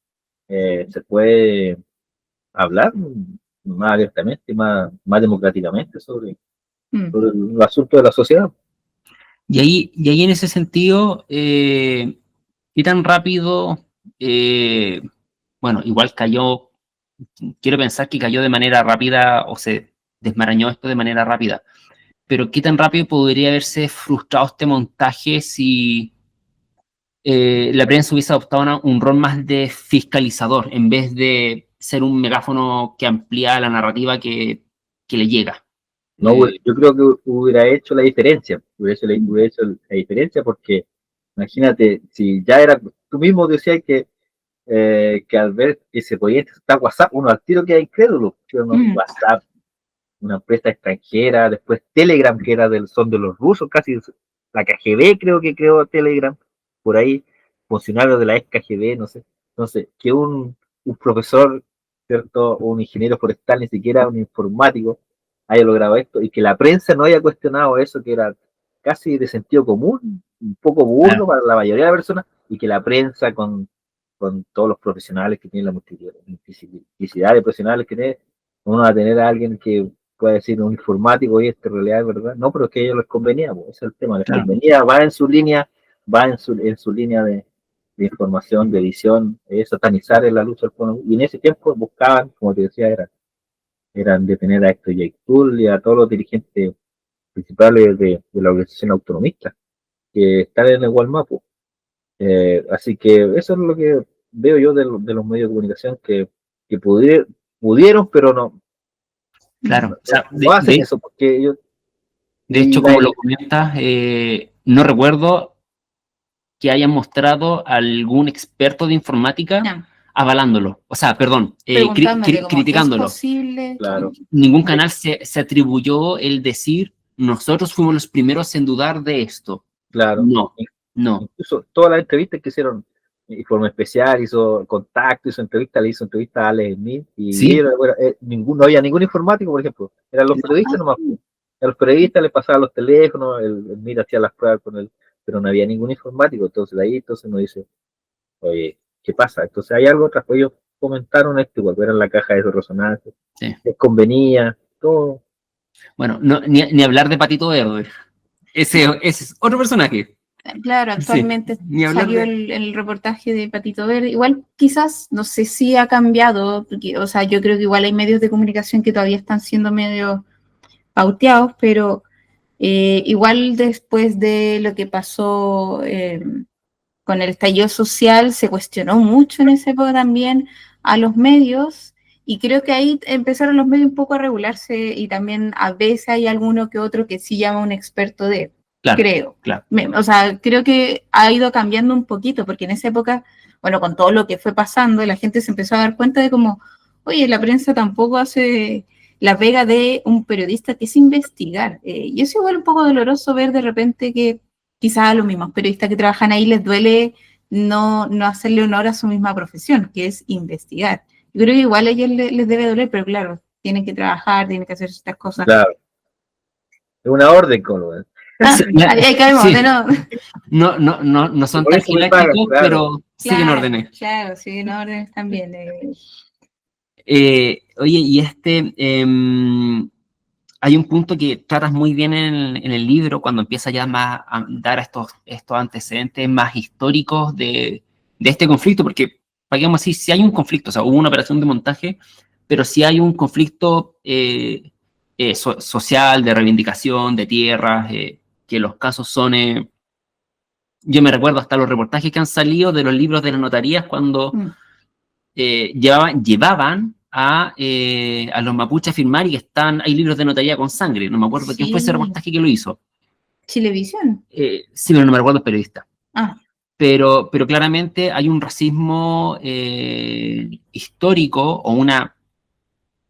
Se puede hablar más abiertamente, más democráticamente sobre el asunto de la sociedad. Y ahí en ese sentido, ¿qué tan rápido, bueno, igual cayó, quiero pensar que cayó de manera rápida o se desmarañó esto de manera rápida, pero qué tan rápido podría haberse frustrado este montaje si la prensa hubiese adoptado un rol más de fiscalizador en vez de ser un megáfono que amplía la narrativa que le llega? No, yo creo que hubiera hecho la diferencia, hubiera hecho la diferencia, porque imagínate, si ya era, tú mismo decías que al ver que se podía estar WhatsApp, uno al tiro queda incrédulo, que WhatsApp, una empresa extranjera, después Telegram, que son de los rusos, casi la KGB creo que creó Telegram, por ahí, funcionarios de la ex KGB, no sé. Entonces, que un profesor, ¿cierto?, o un ingeniero forestal, ni siquiera un informático, haya logrado esto, y que la prensa no haya cuestionado eso, que era casi de sentido común, un poco burdo para la mayoría de las personas, y que la prensa con todos los profesionales que tiene, la multiplicidad de profesionales que tiene, uno va a tener a alguien que puede decir un informático, y esto en realidad es verdad. No, pero es que a ellos les convenía, pues, ese es el tema, les convenía, va en su línea de información, de edición, satanizar en la lucha del pueblo. Y en ese tiempo buscaban, como te decía, eran detener a Héctor Yaitul y a todos los dirigentes principales de la organización autonomista que están en el Gualmapu. Así que eso es lo que veo yo de los medios de comunicación que pudieron, pero no. Claro, o sea, no hacen eso, porque ellos. De hecho, como lo comentas, no recuerdo que hayan mostrado a algún experto de informática avalándolo. O sea, perdón, criticándolo. ¿Es posible? Claro. Ningún canal se atribuyó el decir, nosotros fuimos los primeros en dudar de esto. Claro. No. Incluso todas las entrevistas que hicieron, Informe Especial hizo Contacto, le hizo entrevista a Alex Smith, y ¿sí? No había ningún informático, por ejemplo, eran los periodistas nomás. A los periodistas les pasaban los teléfonos, el Smith hacía las pruebas con él, pero no había ningún informático. Entonces de ahí uno dice, oye, ¿qué pasa? Entonces hay algo tras, ellos comentaron esto, igual eran la caja de resonancia, les convenía, todo. Bueno, ni hablar de Patito Verde, ese es otro personaje. Claro, actualmente salió el reportaje de Patito Verde. Igual quizás, no sé si ha cambiado, porque, o sea, yo creo que igual hay medios de comunicación que todavía están siendo medio pauteados, pero igual después de lo que pasó con el estallido social, se cuestionó mucho en esa época también a los medios, y creo que ahí empezaron los medios un poco a regularse, y también a veces hay alguno que otro que sí llama a un experto de... Claro. O sea, creo que ha ido cambiando un poquito, porque en esa época, bueno, con todo lo que fue pasando, la gente se empezó a dar cuenta de como, oye, la prensa tampoco hace la pega de un periodista, que es investigar. Y eso es igual un poco doloroso ver de repente que quizás a los mismos periodistas que trabajan ahí les duele no hacerle honor a su misma profesión, que es investigar. Yo creo que igual a ellos les debe doler, pero claro, tienen que trabajar, tienen que hacer estas cosas. Claro. Es una orden, con lo ahí caemos, sí. de nuevo. No son tan jerárquicos, claro, pero siguen órdenes. Claro, siguen órdenes también. Oye, y hay un punto que tratas muy bien en el libro, cuando empieza ya más a dar estos antecedentes más históricos de este conflicto, porque, digamos así, si hay un conflicto, o sea, hubo una operación de montaje, pero si hay un conflicto social, de reivindicación, de tierras, que los casos son... yo me recuerdo hasta los reportajes que han salido de los libros de las notarías cuando llevaban a los mapuches a firmar y que hay libros de notaría con sangre. No me acuerdo quién fue ese Sí. reportaje que lo hizo. Chilevisión. Sí, pero no me recuerdo el periodista. Ah, Pero claramente hay un racismo histórico o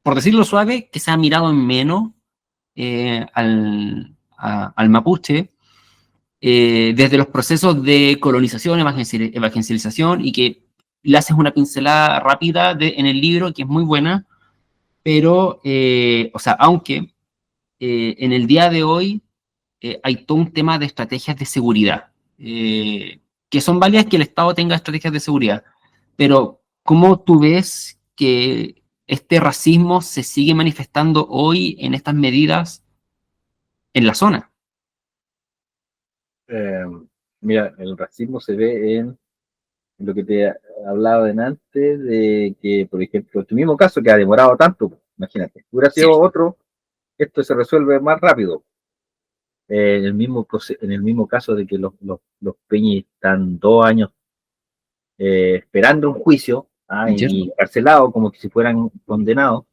por decirlo suave, que se ha mirado en menos al mapuche desde los procesos de colonización, evangelización, y que le haces una pincelada rápida en el libro, que es muy buena, pero, o sea, aunque en el día de hoy hay todo un tema de estrategias de seguridad, que son válidas que el Estado tenga estrategias de seguridad, pero ¿cómo tú ves que este racismo se sigue manifestando hoy en estas medidas en la zona? Mira, el racismo se ve en lo que te hablaba delante, de que, por ejemplo, tu mismo caso que ha demorado tanto, imagínate, hubiera Sí. sido otro, esto se resuelve más rápido. En el mismo caso de que los Peñis están 2 años esperando un juicio y ¿Cierto? encarcelados como que si fueran condenados,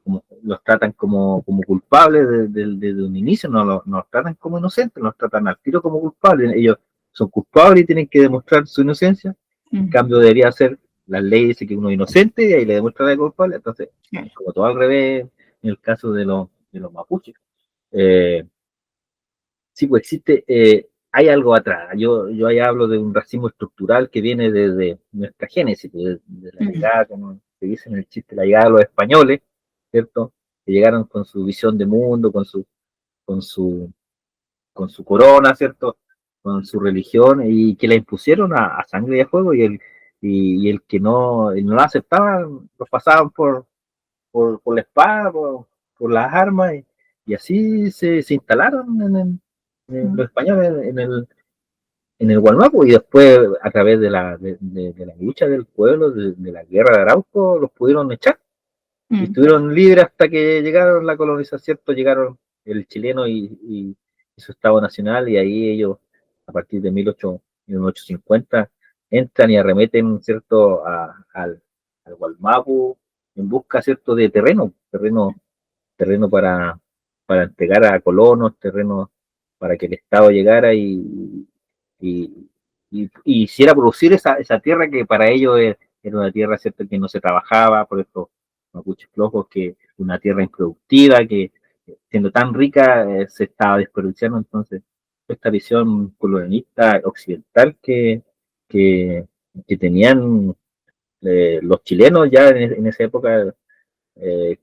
como, los tratan como culpables desde un inicio, no los tratan como inocentes, los tratan al tiro como culpables. Ellos son culpables y tienen que demostrar su inocencia. En cambio, debería ser, la ley dice que uno es inocente y ahí le demuestra la culpable. Entonces, como todo al revés en el caso de los mapuches. Sí, pues existe, hay algo atrás. Yo ahí hablo de un racismo estructural que viene desde nuestra génesis, de la llegada, como se dice en el chiste, la llegada de los españoles, ¿cierto? Que llegaron con su visión de mundo, con su, con su corona, ¿cierto? Con su religión y que la impusieron a sangre y a fuego y el que no la aceptaba, los pasaban por la espada, por las armas y así se instalaron los españoles en el Gualmapu y después a través de la lucha del pueblo, de la guerra de Arauco, los pudieron echar y estuvieron libres hasta que llegaron la colonización, ¿cierto? Llegaron el chileno y su Estado Nacional y ahí ellos a partir de 1850 entran y arremeten, ¿cierto? Al Gualmapu en busca, ¿cierto? De terreno para entregar a colonos, terreno para que el Estado llegara y, y hiciera producir esa tierra que para ellos era una tierra, ¿cierto?, que no se trabajaba, por estos mapuches flojos, que una tierra improductiva, que siendo tan rica se estaba desperdiciando. Entonces, esta visión colonialista occidental que, que tenían los chilenos ya en esa época, eh,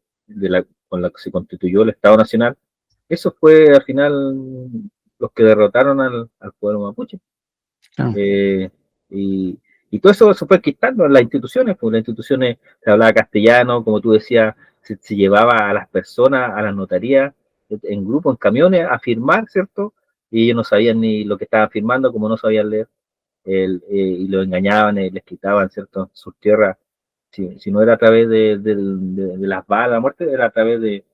con la que se constituyó el Estado Nacional, eso fue al final los que derrotaron al pueblo mapuche. Claro. Y, y todo eso se fue quitando en las instituciones, pues las instituciones se hablaba castellano, como tú decías, se llevaba a las personas a las notarías en grupo, en camiones, a firmar, ¿cierto? Y ellos no sabían ni lo que estaban firmando, como no sabían leer, y lo engañaban, les quitaban, ¿cierto?, sus tierras. Si no era a través de las balas, la muerte, era a través de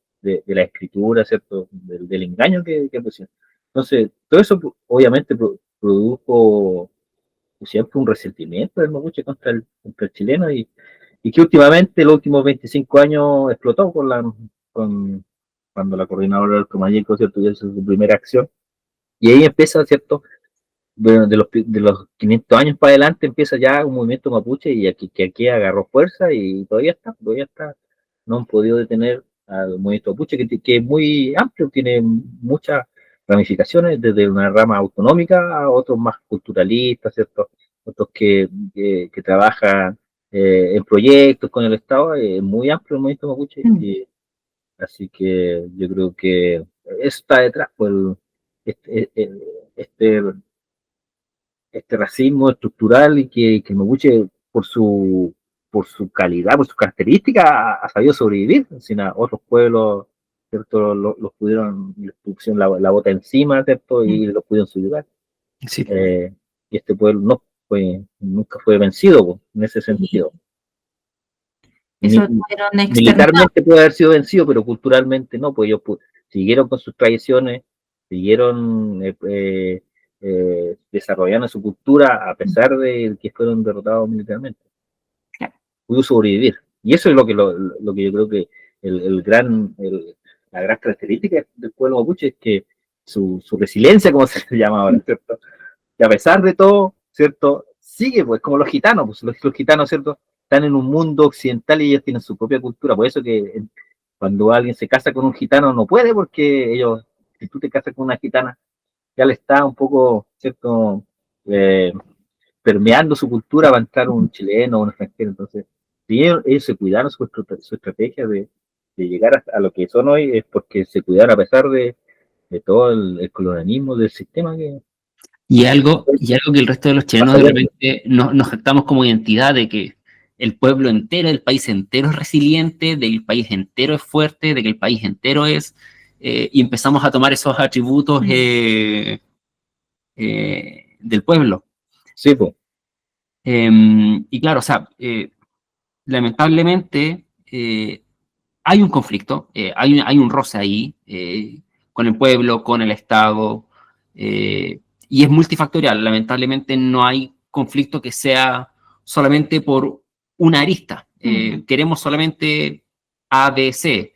la escritura, ¿cierto?, del engaño que pusieron. Entonces, todo eso obviamente produjo siempre un resentimiento del mapuche contra el chileno y que últimamente, los últimos 25 años, explotó cuando la coordinadora del Comayeco, ¿cierto?, hizo su primera acción. Y ahí empieza, ¿cierto?, bueno, de los 500 años para adelante empieza ya un movimiento mapuche y que aquí agarró fuerza y todavía está. No han podido detener al movimiento mapuche, que es muy amplio, tiene muchas ramificaciones, desde una rama autonómica a otros más culturalistas, ¿cierto? Otros que trabajan en proyectos con el Estado, es muy amplio el movimiento mapuche, así que yo creo que eso está detrás, pues, este este racismo estructural y que el mapuche, por su calidad, por sus características, ha sabido sobrevivir. Sin otros pueblos, ¿cierto? Los pudieron, les pusieron la bota encima, ¿cierto? Y los pudieron subjugar. Sí. Y este pueblo, no, nunca fue vencido, pues, en ese sentido. Eso fueron exterminados. Militarmente puede haber sido vencido, pero culturalmente no, pues ellos siguieron con sus tradiciones, siguieron desarrollando su cultura a pesar de que fueron derrotados militarmente. Claro. Pudo sobrevivir. Y eso es lo que yo creo que la gran característica del pueblo mapuche es que su resiliencia, como se llama ahora, ¿cierto? Y a pesar de todo, ¿cierto? Sigue, pues, como los gitanos, pues los gitanos, ¿cierto? Están en un mundo occidental y ellos tienen su propia cultura. Por eso que cuando alguien se casa con un gitano no puede, porque ellos, si tú te casas con una gitana, ya le está un poco, ¿cierto? Permeando su cultura va a entrar un chileno o un extranjero. Entonces, si ellos se cuidaron su estrategia de llegar a lo que son hoy, es porque se cuidaron a pesar de todo el colonialismo del sistema que... Y algo que el resto de los chilenos de repente nos jactamos como identidad de que el pueblo entero, el país entero es resiliente, de que el país entero es fuerte, de que el país entero es... y empezamos a tomar esos atributos del pueblo. Sí, pues. Y claro, o sea, lamentablemente hay un conflicto, hay un roce ahí con el pueblo, con el Estado, y es multifactorial. Lamentablemente no hay conflicto que sea solamente por una arista. Queremos solamente A, B, C,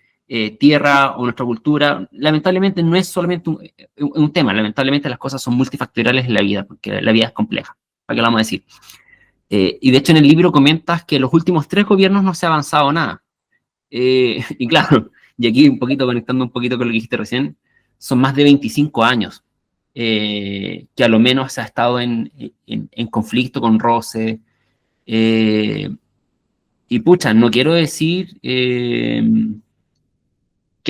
tierra o nuestra cultura. Lamentablemente no es solamente un tema, lamentablemente las cosas son multifactoriales en la vida, porque la vida es compleja. ¿Para qué lo vamos a decir? Y de hecho en el libro comentas que los últimos 3 gobiernos no se ha avanzado nada. Y claro, y aquí un poquito conectando un poquito con lo que dijiste recién, son más de 25 años que a lo menos se ha estado en conflicto con roce. Y pucha, no quiero decir que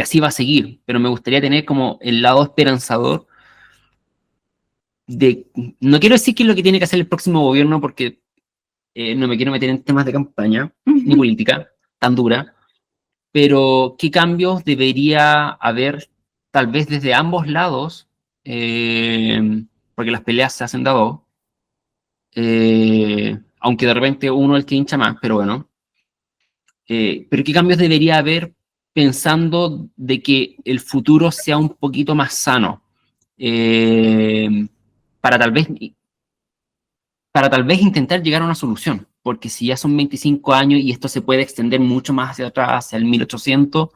así va a seguir, pero me gustaría tener como el lado esperanzador de, no quiero decir qué es lo que tiene que hacer el próximo gobierno porque no me quiero meter en temas de campaña ni política tan dura, pero qué cambios debería haber tal vez desde ambos lados, porque las peleas se hacen de a dos, aunque de repente uno es el que hincha más, pero bueno, pero qué cambios debería haber pensando de que el futuro sea un poquito más sano, eh, para tal vez intentar llegar a una solución, porque si ya son 25 años y esto se puede extender mucho más hacia atrás, hacia el 1800,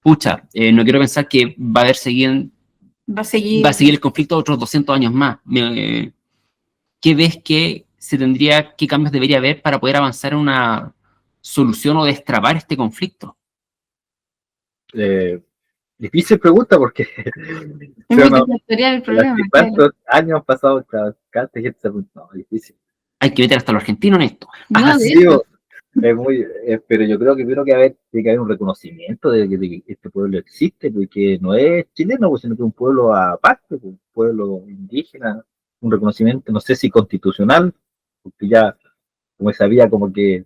pucha, no quiero pensar que va a seguir el conflicto otros 200 años más. ¿Qué ves que qué cambios debería haber para poder avanzar en una solución o destrabar este conflicto? Difícil pregunta porque es multifactorial el problema. ¿Cuántos años han pasado? No, difícil. Hay que meter hasta los argentinos en esto. No, pero yo creo que tiene que haber un reconocimiento de que este pueblo existe, porque no es chileno, pues, sino que es un pueblo aparte, un pueblo indígena, un reconocimiento, no sé si constitucional, porque ya, como sabía, como que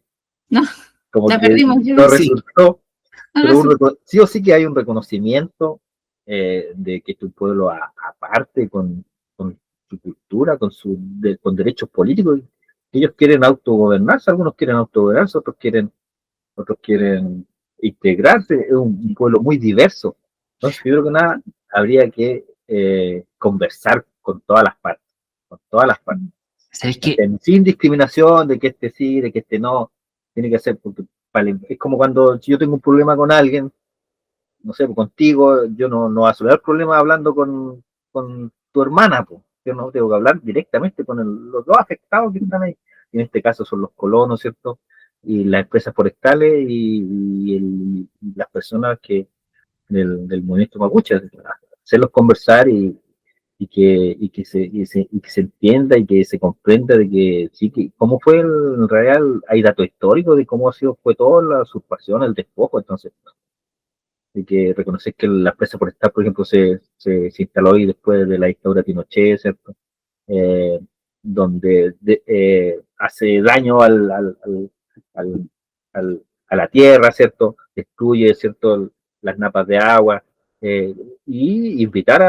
perdimos, no resultó, pero sí o sí que hay un reconocimiento de que es un pueblo aparte, con su cultura, con derechos políticos. Ellos quieren autogobernarse, algunos quieren autogobernarse, otros quieren integrarse. Es un pueblo muy diverso. Entonces, yo creo que nada, habría que conversar con todas las partes, ¿Sabes qué? Sin discriminación de que este sí, de que este no. Tiene que ser, porque es como cuando si yo tengo un problema con alguien, no sé, contigo, yo no voy a resolver el problema hablando con tu hermana, pues. Yo no tengo que hablar directamente con los dos afectados que están ahí. En este caso son los colonos, ¿cierto? Y las empresas forestales y las personas del movimiento mapuche, hacerlos conversar y que se entienda y que se comprenda de que sí, que cómo fue el real, hay datos históricos de cómo fue toda la usurpación, el despojo. Entonces de que reconocer que la empresa forestal, por ejemplo, se instaló ahí después de la dictadura de Pinochet, ¿cierto? Eh, donde hace daño a la tierra, ¿cierto? Destruye, ¿cierto? Las napas de agua, y invitar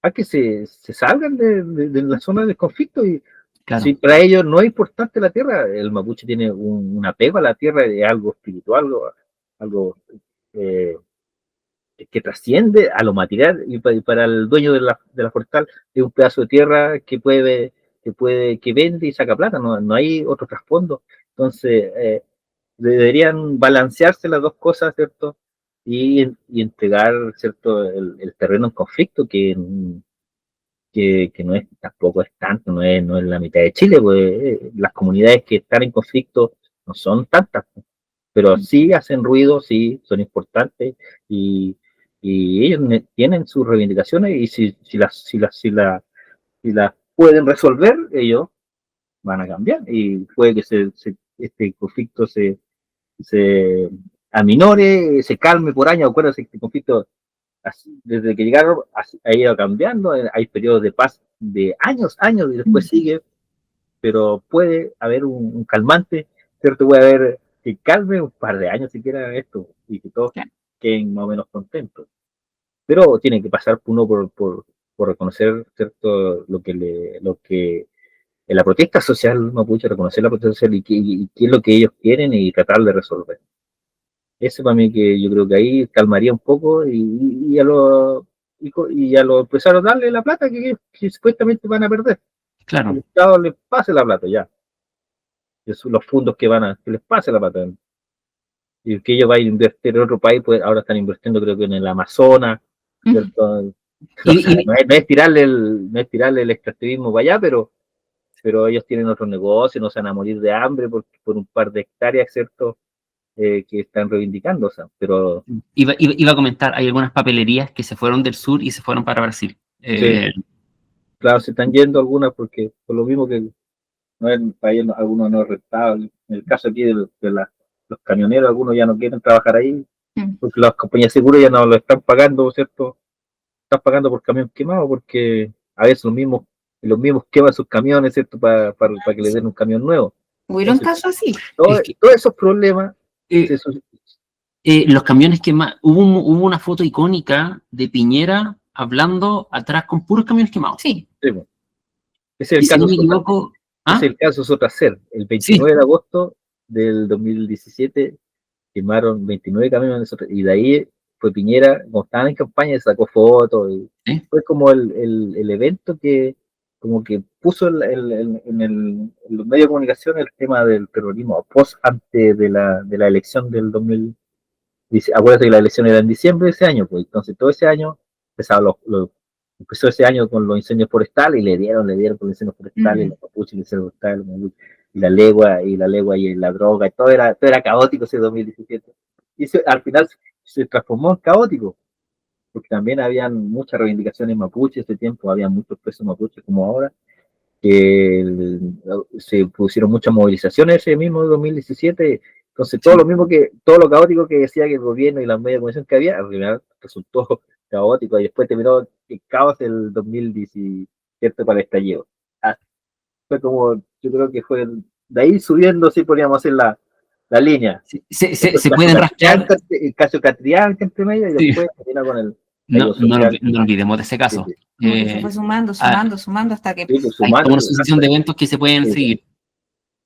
a que se salgan de la zona del conflicto y Claro. Sí, para ellos no es importante la tierra, el mapuche tiene un apego a la tierra, es algo espiritual, algo eh, que trasciende a lo material, y para el dueño de la forestal es un pedazo de tierra que vende y saca plata, no hay otro trasfondo. Entonces, deberían balancearse las dos cosas, ¿cierto? Y entregar, ¿cierto? El terreno en conflicto, que no es, tampoco es tanto, no es la mitad de Chile, pues las comunidades que están en conflicto no son tantas, pues, pero sí hacen ruido, sí son importantes, y, y ellos tienen sus reivindicaciones, y si las pueden resolver, ellos van a cambiar, y puede que este conflicto se aminore, se calme por años. Acuérdense que este conflicto, desde que llegaron, ha ido cambiando, hay periodos de paz de años, y después sigue, pero puede haber un calmante, ¿cierto? Puede haber que calme un par de años siquiera esto, y que todos queden más o menos contentos. Pero tiene que pasar uno por reconocer, ¿cierto? Lo que en la protesta social mapuche, reconocer la protesta social, y qué es lo que ellos quieren, y tratar de resolver. Ese para mí, que yo creo que ahí calmaría un poco, y a los empresarios darle la plata que supuestamente van a perder. Claro. El Estado les pase la plata ya. Los fondos que les pase la plata. Y que ellos vayan a invertir en otro país, pues ahora están invirtiendo, creo que en el Amazonas, ¿cierto? O sea, no es tirarle el extractivismo para allá, pero ellos tienen otros negocios, no se van a morir de hambre por un par de hectáreas, ¿cierto? Que están reivindicando, o sea, pero... Iba a comentar, hay algunas papelerías que se fueron del sur y se fueron para Brasil. Sí, claro, se están yendo algunas porque por lo mismo que no es, para ellos algunos no es rentable. En el caso aquí los camioneros, algunos ya no quieren trabajar ahí, porque las compañías de seguro ya no lo están pagando, ¿cierto? Están pagando por camión quemado, porque a veces los mismos queman sus camiones, ¿cierto? Para que les den un camión nuevo. Hubieron casos así. Todos esos problemas... los camiones quemados, hubo una foto icónica de Piñera hablando atrás con puros camiones quemados. Sí. Ese es el caso, si no me equivoco, es el caso Sotacer. El 29 de agosto del 2017 quemaron 29 camiones, y de ahí fue Piñera, como estaban en campaña, sacó fotos, y fue como el evento que como que puso en los medios de comunicación el tema del terrorismo antes de la elección del 2000. Acuérdate que la elección era en diciembre de ese año, pues entonces todo ese año empezó ese año con los incendios forestales, y le dieron con los incendios forestales, los mapuches, los incendios forestales, y la legua y la droga, y todo era caótico ese 2017. Y al final se transformó en caótico, porque también habían muchas reivindicaciones mapuches ese tiempo, había muchos presos mapuches como ahora, que se pusieron muchas movilizaciones ese mismo 2017. Entonces todo lo caótico que decía que el gobierno y las medios de comunicación que había, al final resultó caótico, y después terminó el caos del 2017 para el estallido. Fue como, yo creo que fue de ahí subiendo, si podríamos hacer la línea. Se pueden rastrear. El caso Catrián, entre medio, y después termina con el... No olvidemos de ese caso. Se fue sumando hasta que hay una sucesión de eventos que se pueden seguir.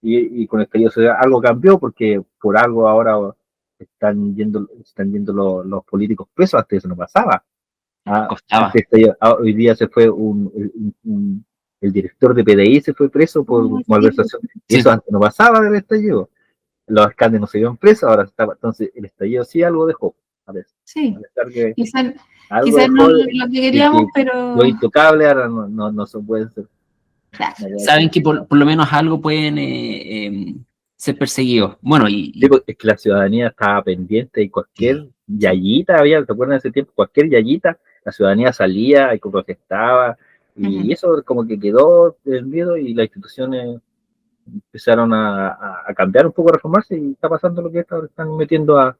Y con el estallido social algo cambió, porque por algo ahora están yendo los políticos presos. Antes eso no pasaba. Hoy día se fue el director de PDI se fue preso por malversación. Y eso antes no pasaba del estallido. Los alcaldes no se iban presos, ahora estaba. Entonces el estallido sí algo dejó. A ver, sí. Quizás no lo que queríamos, pero... Los intocables ahora no se pueden ser. Claro. Saben que por lo menos algo pueden ser perseguidos. Bueno, es que la ciudadanía estaba pendiente, y cualquier yayita había, ¿te acuerdas de ese tiempo? Cualquier yayita, la ciudadanía salía y protestaba, y eso como que quedó el miedo, y las instituciones empezaron a cambiar un poco, a reformarse, y está pasando lo que están metiendo a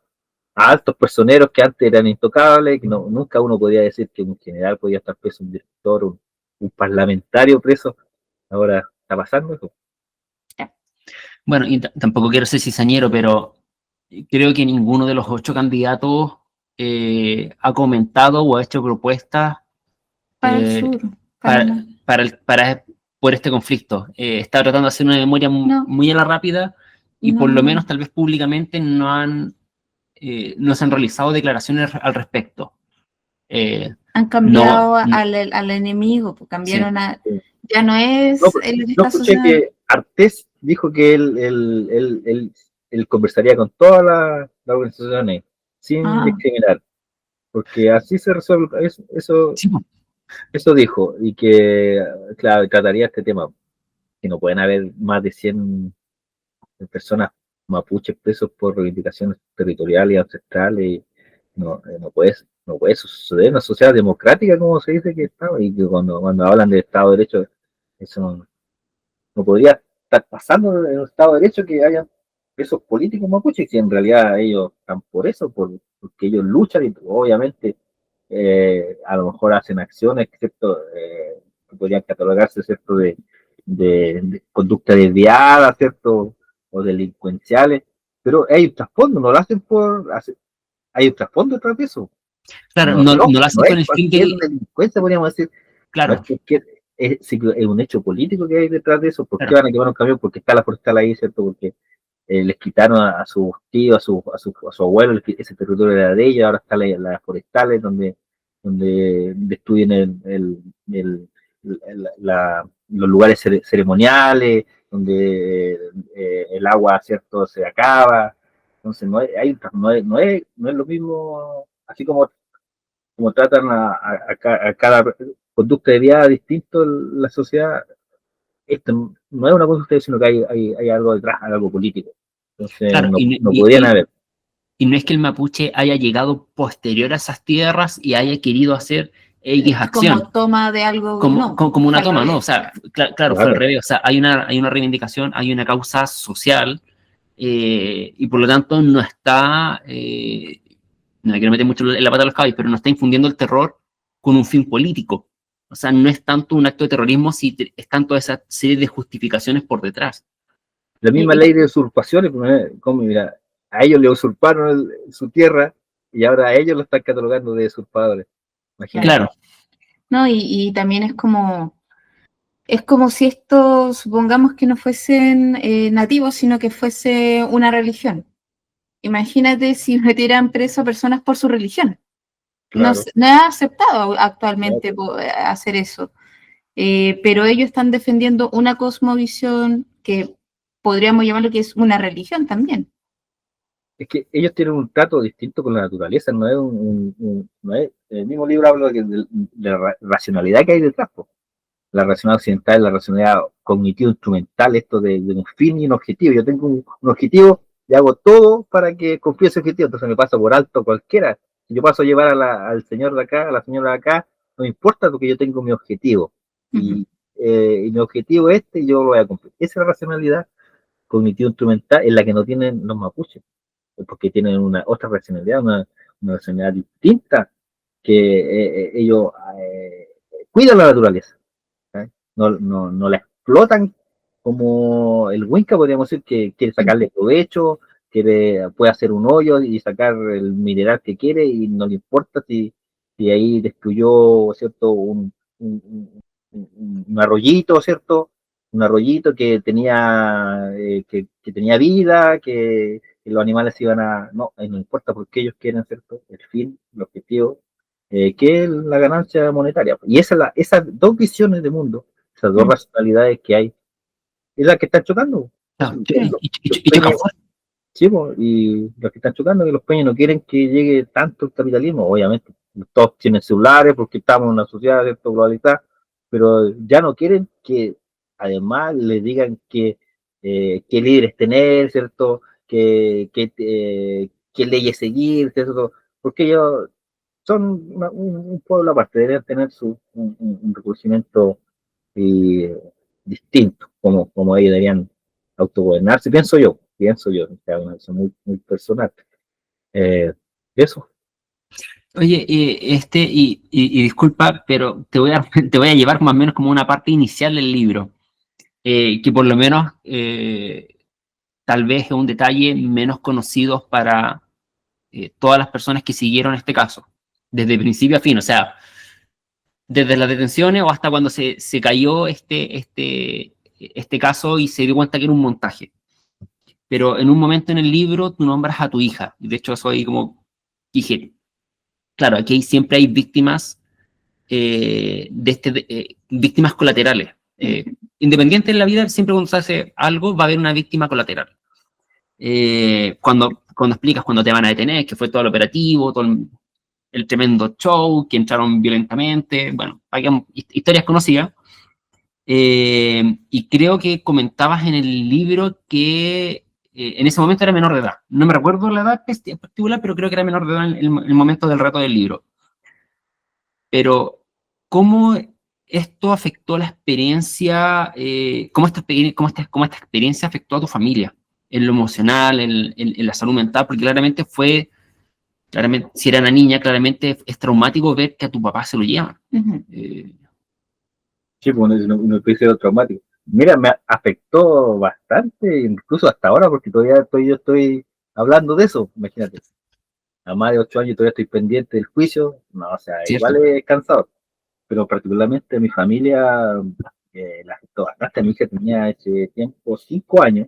altos personeros que antes eran intocables, que nunca uno podía decir que un general podía estar preso, un director, un parlamentario preso. Ahora está pasando eso. Bueno, y tampoco quiero ser cizañero, pero creo que ninguno de los 8 candidatos ha comentado o ha hecho propuestas para el sur, por este conflicto. Estaba tratando de hacer una memoria No. muy a la rápida y por lo No. menos tal vez públicamente no se han realizado declaraciones al respecto. Han cambiado al enemigo, pues Sí. cambiaron ya no es No, lo que no está escuché sucediendo. que Artés dijo que él conversaría con todas las organizaciones sin Ah, discriminar, porque así se resuelve eso, Sí, pues, eso dijo, y que, claro, trataría este tema, que no pueden haber más de 100 personas mapuches presos por reivindicaciones territoriales y ancestrales. No puede suceder en una sociedad democrática como se dice que estaba, y que cuando hablan de Estado de Derecho, eso no podría estar pasando en un Estado de Derecho que haya esos políticos mapuches, que en realidad ellos están por eso, porque ellos luchan y obviamente a lo mejor hacen acciones, ¿cierto? Que podrían catalogarse, ¿cierto? De conducta desviada, ¿cierto? O delincuenciales, pero hay un trasfondo, no lo hacen hay un trasfondo detrás de eso. claro, No, no, no, no lo no hacen es con el fin cualquier del... delincuencia, podríamos decir, no es Claro, cualquier, sí que es un hecho político que hay detrás de eso. ¿Por qué claro. van a quemar un camión? Porque está la forestal ahí, ¿cierto? Porque les quitaron a sus tíos, a su abuelo, ese territorio era de ellos, ahora está las forestales donde destruyen los lugares ceremoniales, donde el agua, ¿cierto?, se acaba. Entonces, no es lo mismo, así como tratan a cada conducta de vida distinto en la sociedad. Esto no es una conducta, sino que hay algo detrás, algo político. Entonces, Claro, no podrían haber. y no es que el mapuche haya llegado posterior a esas tierras y haya querido hacer X acción, como toma de algo, no, como fue una al toma, ¿no? O revés. sea, claro, fue al Claro. revés. O sea, hay una reivindicación, hay una causa social, y por lo tanto no me quiero meter mucho en la pata de los caballos, pero no está infundiendo el terror con un fin político. O sea, no es tanto un acto de terrorismo, si es tanto esa serie de justificaciones por detrás. La misma ley de usurpaciones, como mira, a ellos le usurparon su tierra y ahora a ellos lo están catalogando de usurpadores. Imagínate. Claro, ¿No? Y también es como si esto, supongamos que no fuesen nativos, sino que fuese una religión. Imagínate si metieran preso a personas por su religión. No, Claro. no es aceptado actualmente Claro. hacer eso. Pero ellos están defendiendo una cosmovisión que podríamos llamarlo que es una religión también. Es que ellos tienen un trato distinto con la naturaleza, no es el mismo libro habla de la racionalidad que hay detrás, po. La racionalidad occidental, la racionalidad cognitivo-instrumental, esto de un fin y un objetivo. Yo tengo un objetivo y hago todo para que confíe ese objetivo, entonces me paso por alto cualquiera. Si yo paso a llevar al señor de acá, a la señora de acá, no me importa porque yo tengo mi objetivo. Ujú. Y mi objetivo es este y yo lo voy a cumplir. Esa es la racionalidad cognitivo-instrumental en la que no tienen los mapuches, porque tienen una otra racionalidad, una racionalidad distinta, que ellos cuidan la naturaleza. ¿Eh? No la explotan como el Winca, podríamos decir, que quiere sacarle provecho, puede hacer un hoyo y sacar el mineral que quiere y no le importa si ahí destruyó, ¿cierto?, un arroyito, ¿cierto? Un arroyito que tenía vida, que los animales iban a... No, no importa porque ellos quieren, ¿cierto? El fin, el objetivo, que es la ganancia monetaria. Y esas dos visiones de mundo, esas dos Mm. racionalidades que hay, es la que están chocando. claro. Sí. Los Y chocan peñas, fuerte. sí, y los que están chocando, que los peñas no quieren que llegue tanto el capitalismo, obviamente. Todos tienen celulares porque estamos en una sociedad de globalizada, pero ya no quieren que además les digan qué líderes tener, ¿cierto? Qué leyes seguir, ¿cierto? Porque ellos son un pueblo aparte, deberían tener un reconocimiento eh, distinto, como ellos deberían autogobernarse, pienso yo, o sea, una visión muy personal. Eh, eso, Oye, y disculpa, pero te voy a llevar más o menos como una parte inicial del libro, que por lo menos tal vez es un detalle menos conocido para todas las personas que siguieron este caso, desde principio a fin. O sea, desde las detenciones o hasta cuando se cayó este caso y se dio cuenta que era un montaje. Pero en un momento en el libro tú nombras a tu hija, y de hecho eso ahí como dije, claro, aquí siempre hay víctimas víctimas colaterales. Independiente en la vida, siempre cuando se hace algo va a haber una víctima colateral. Cuando explicas cuando te van a detener, que fue todo el operativo, todo el tremendo show, que entraron violentamente, bueno, hay historias conocidas. Y creo que comentabas en el libro que en ese momento era menor de edad. No me recuerdo la edad en particular, pero creo que era menor de edad en el momento del relato del libro. Pero, ¿cómo esto afectó la experiencia, cómo esta experiencia afectó a tu familia? En lo emocional, en la salud mental, porque claramente, si era una niña, claramente es traumático ver que a tu papá se lo llevan. Sí, pues un episodio traumático. Mira, me afectó bastante, incluso hasta ahora, porque todavía yo estoy hablando de eso, imagínate. A más de 8 años todavía estoy pendiente del juicio, no, o sea, ¿Cierto? igual es cansado, pero particularmente a mi familia la afectó bastante. Mi hija tenía ese tiempo 5 años,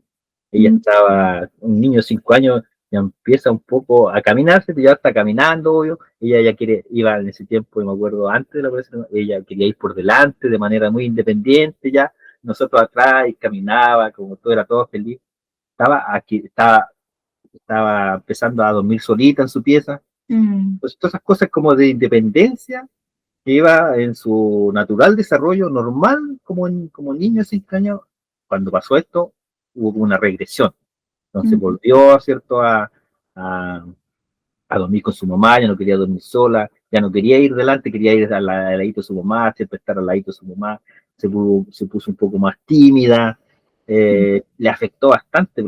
ella estaba, un niño de 5 años ya empieza un poco a caminarse, ya está caminando, obvio, ella ya iba en ese tiempo, me acuerdo antes de la operación, ella quería ir por delante de manera muy independiente ya, nosotros atrás y caminaba, como todo era todo feliz, estaba empezando a dormir solita en su pieza, pues todas esas cosas como de independencia que iba en su natural desarrollo normal como niño de 5 años, cuando pasó esto hubo una regresión. Entonces volvió, ¿cierto?, a, a dormir con su mamá, ya no quería dormir sola, ya no quería ir delante, quería ir al ladito de su mamá, siempre estar al ladito de su mamá, se puso un poco más tímida, le afectó bastante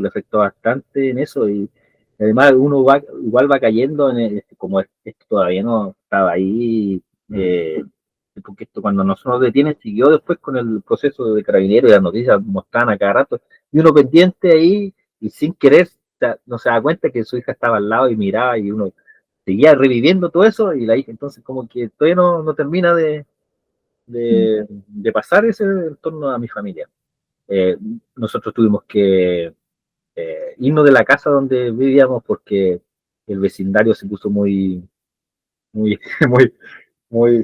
en eso, y además uno igual va cayendo como esto todavía no estaba ahí, porque esto cuando nosotros detienen siguió después con el proceso de Carabineros y las noticias mostraban a cada rato, y uno pendiente ahí y sin querer no se da cuenta que su hija estaba al lado y miraba y uno seguía reviviendo todo eso y la hija entonces como que todavía no termina de pasar ese en torno a mi familia. Nosotros tuvimos que irnos de la casa donde vivíamos porque el vecindario se puso muy, muy,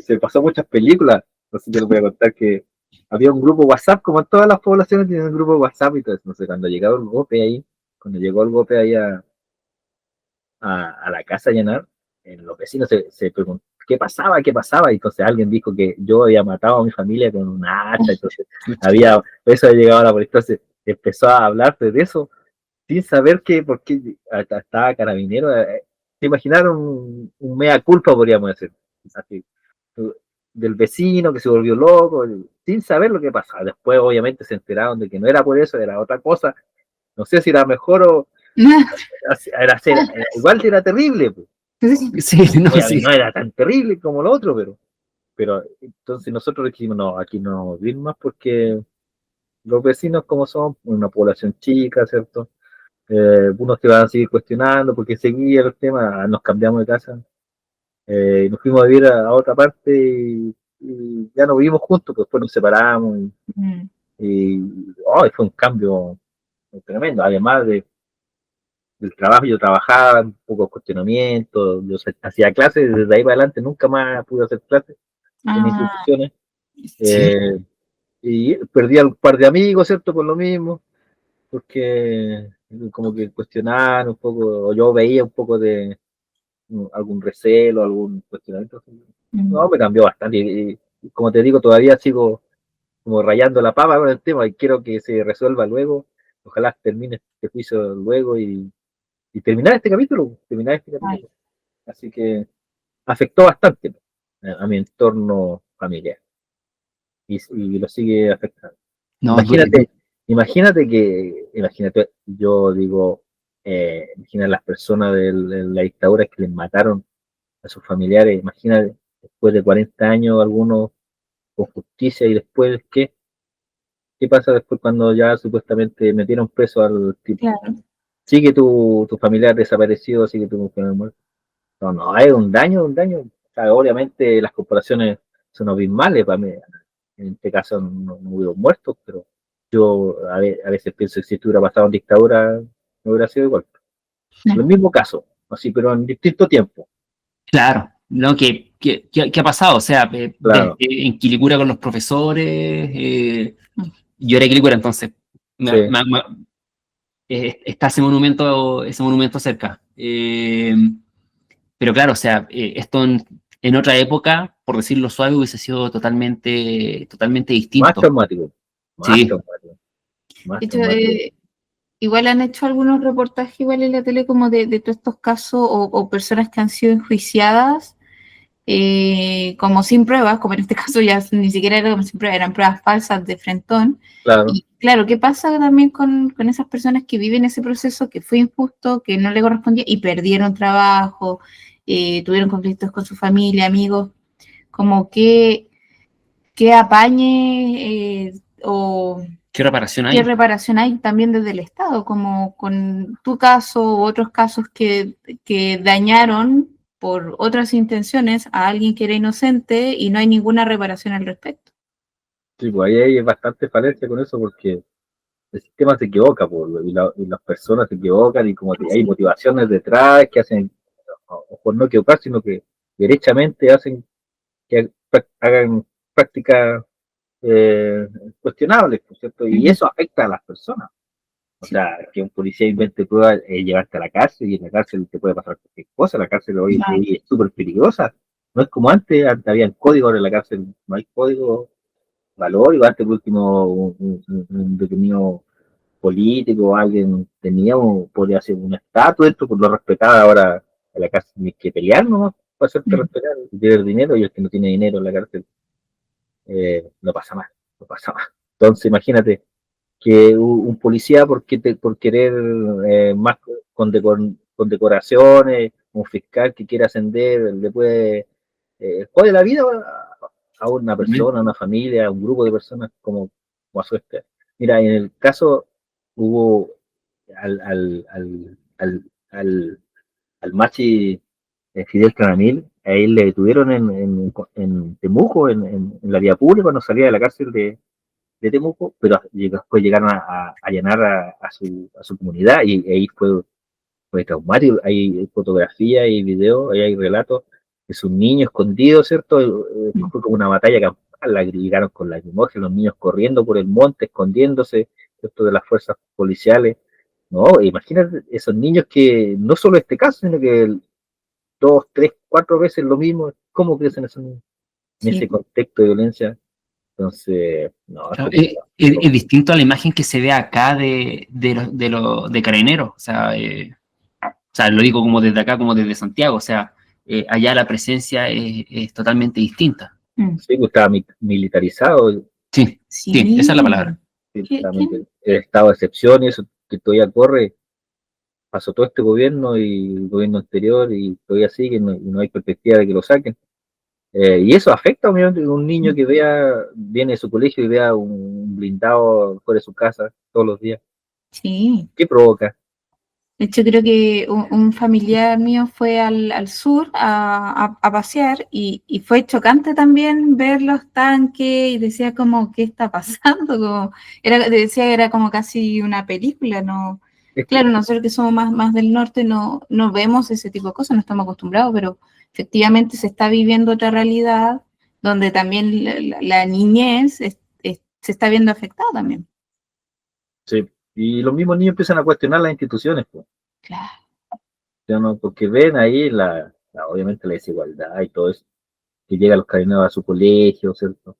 se pasó muchas películas. Entonces yo les voy a contar que había un grupo WhatsApp, como en todas las poblaciones tienen un grupo WhatsApp y todo eso. No sé, cuando llegó el golpe ahí a la casa a llenar, los vecinos se preguntaron qué pasaba, y entonces alguien dijo que yo había matado a mi familia con una hacha, entonces eso había llegado a la policía, entonces empezó a hablar de eso, sin saber por qué estaba Carabinero, se imaginaron un mea culpa, podríamos decir, así, del vecino que se volvió loco, sin saber lo que pasaba. Después obviamente se enteraron de que no era por eso, era otra cosa, no sé si era mejor o igual era terrible, pues. Sí, no, Obviamente sí. no era tan terrible como lo otro, pero entonces nosotros dijimos, no, aquí no vamos a vivir más porque los vecinos como son, una población chica, ¿cierto? Unos que van a seguir cuestionando porque seguía el tema, nos cambiamos de casa, nos fuimos a vivir a otra parte y ya no vivimos juntos, pues después nos separamos fue un cambio tremendo, además del trabajo. Yo trabajaba, un poco de cuestionamiento, yo hacía clases, desde ahí para adelante nunca más pude hacer clases en instituciones, y perdí a un par de amigos, ¿cierto? Por lo mismo, porque como que cuestionaban un poco, o yo veía un poco de algún recelo, algún cuestionamiento. No, me cambió bastante, y como te digo, todavía sigo como rayando la pava con el tema y quiero que se resuelva luego, ojalá termine este juicio luego y terminar este capítulo. Así que afectó bastante a mi entorno familiar y lo sigue afectando. No, Imagínate, yo digo, imagina las personas de la dictadura que les mataron a sus familiares, imagínate, después de 40 años, algunos con justicia y después, ¿qué pasa después cuando ya supuestamente metieron preso al tipo? Claro. Sigue tu familiar desaparecido, sigue tu familiar muerto. No, es un daño. O sea, obviamente las corporaciones son abismales para mí. En este caso no hubo muertos, pero yo a veces pienso que si esto hubiera pasado en dictadura, no hubiera sido igual. No. El mismo caso, así, pero en distinto tiempo. Claro, ¿no? ¿Qué ha pasado? O sea, Claro, en Quilicura con los profesores, yo era de Quilicura, entonces sí. está ese monumento cerca. Pero claro, o sea, esto en otra época, por decirlo suave, hubiese sido totalmente Más distinto. traumático, más Sí, traumático, más De hecho, traumático. igual han hecho algunos reportajes igual en la tele como de todos estos casos o personas que han sido enjuiciadas como sin pruebas, como en este caso ya ni siquiera era como sin pruebas, eran pruebas falsas de frentón. Claro, Y claro, ¿qué pasa también con esas personas que viven ese proceso que fue injusto, que no le correspondía y perdieron trabajo, tuvieron conflictos con su familia, amigos? Como que apañe o ¿qué reparación qué hay? reparación hay también desde el Estado, como con tu caso u otros casos que dañaron por otras intenciones a alguien que era inocente y no hay ninguna reparación al respecto. sí, pues ahí hay bastante falencia con eso porque el sistema se equivoca, pues, y las personas se equivocan y como hay motivaciones detrás que hacen, o por no equivocar, sino que derechamente hacen que hagan prácticas cuestionables, ¿por cierto? Y eso afecta a las personas. O Sí. sea, que un policía invente pruebas, llevarte a la cárcel y en la cárcel te puede pasar cualquier cosa. La cárcel hoy es súper peligrosa. No es como antes había código, ahora en la cárcel no hay código valor. Y antes, por último, un detenido político, alguien tenía o podía hacer una estatua, esto pues lo respetaba. Ahora en la cárcel ni que pelear nomás para hacerte respetar, tener dinero, y el que no tiene dinero en la cárcel no pasa más, no pasa más. Entonces, imagínate que un policía por querer más con decoraciones, un fiscal que quiera ascender, le puede jode la vida a una persona, a una familia, a un grupo de personas como a su este. Mira, en el caso hubo al, al, al, al, al, al Machi Fidel Tranamil, a él le detuvieron en Temuco, en la vía pública, cuando salía de la cárcel de Temuco, pero después llegaron a allanar a su comunidad y ahí fue traumático. Hay fotografía, hay video, ahí hay relatos de sus niños escondidos, ¿cierto? Fue como una batalla campal, la llegaron con lacrimógenas, los niños corriendo por el monte, escondiéndose, ¿cierto? De las fuerzas policiales. No, imagínate esos niños que no solo este caso, sino que dos, tres, cuatro veces lo mismo, ¿cómo crecen esos niños en ese Sí, contexto de violencia? Entonces, no, es Claro, complicado. es distinto a la imagen que se ve acá de Carabineros. O sea, lo digo como desde acá, como desde Santiago. O sea, allá la presencia es totalmente distinta. Sí, pues estaba militarizado, Sí, sí, esa es la sí. palabra. sí, el estado de excepción y eso que todavía corre, pasó todo este gobierno y el gobierno anterior y todavía sigue y no hay perspectiva de que lo saquen. Y eso afecta obviamente a un niño que viene de su colegio y vea un blindado fuera de su casa todos los días. Sí. ¿Qué provoca? De hecho, creo que un familiar mío fue al sur a pasear y fue chocante también ver los tanques y decía como, ¿qué está pasando? Como, decía que era como casi una película, ¿no? Es que, Claro, nosotros que somos más del norte no vemos ese tipo de cosas, no estamos acostumbrados, pero efectivamente se está viviendo otra realidad donde también la niñez se está viendo afectada también. sí. Y los mismos niños empiezan a cuestionar las instituciones, pues, Claro. ¿ya no? Porque ven ahí obviamente la desigualdad y todo eso, que llegan los carabineros a su colegio, ¿cierto?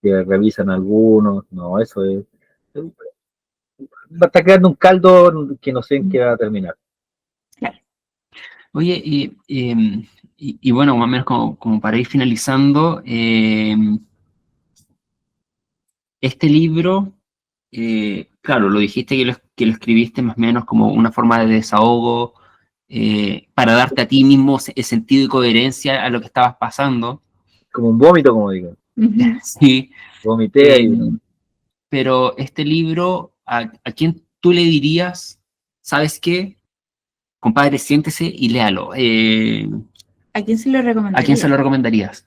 Que revisan algunos, no, eso va a estar creando un caldo que no sé en qué va a terminar. Claro. Oye, y bueno, más o menos como para ir finalizando, este libro, claro, lo dijiste que lo escribiste más o menos como una forma de desahogo, para darte a ti mismo sentido y coherencia a lo que estabas pasando. Como un vómito, como digo. Ujú. Sí, Vomité eh, ahí, ¿no? pero este libro, ¿a quién tú le dirías, sabes qué, compadre, siéntese y léalo? ¿A quién se lo ¿A quién se recomendaría? lo recomendarías?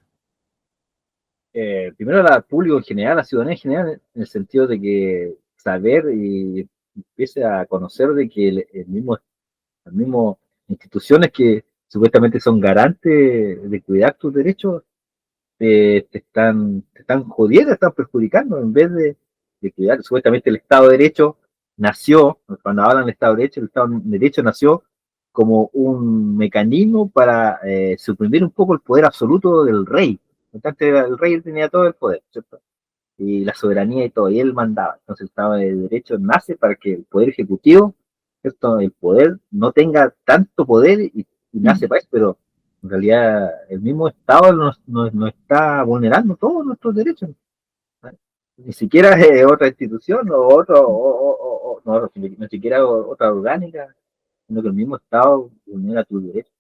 primero al público en general, a la ciudadanía en general, en el sentido de que saber y empiece a conocer de que las mismas instituciones que supuestamente son garantes de cuidar tus derechos, te están jodiendo, te están perjudicando en vez de cuidar. Supuestamente el Estado de Derecho nació, cuando hablan del Estado de Derecho, el Estado de Derecho nació como un mecanismo para suprimir un poco el poder absoluto del rey. Por tanto, el rey tenía todo el poder, ¿cierto? Y la soberanía y todo, y él mandaba. Entonces el Estado de Derecho nace para que el poder ejecutivo, ¿cierto? El poder no tenga tanto poder y nace para eso, pero en realidad el mismo Estado nos está vulnerando todos nuestros derechos. ¿Vale? Ni siquiera otra institución o otro, no, ni siquiera otra orgánica, sino que el mismo Estado vulnera tus derechos.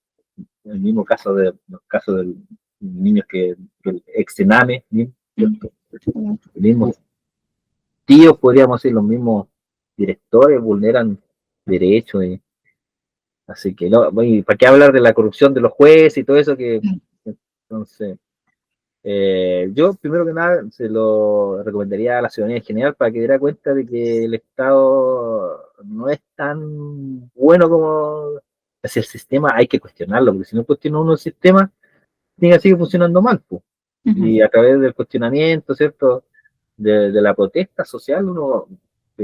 En el mismo caso de los casos de niños que el ex Sename, ¿cierto? El mismo tíos, podríamos decir, los mismos directores vulneran derechos. Así que, no, ¿para qué hablar de la corrupción de los jueces y todo eso? Entonces, yo, primero que nada, se lo recomendaría a la ciudadanía en general para que diera cuenta de que el Estado no es tan bueno como es el sistema, hay que cuestionarlo, porque si no cuestiona uno el sistema, sigue funcionando mal, pues. Y a través del cuestionamiento, ¿cierto? De la protesta social, uno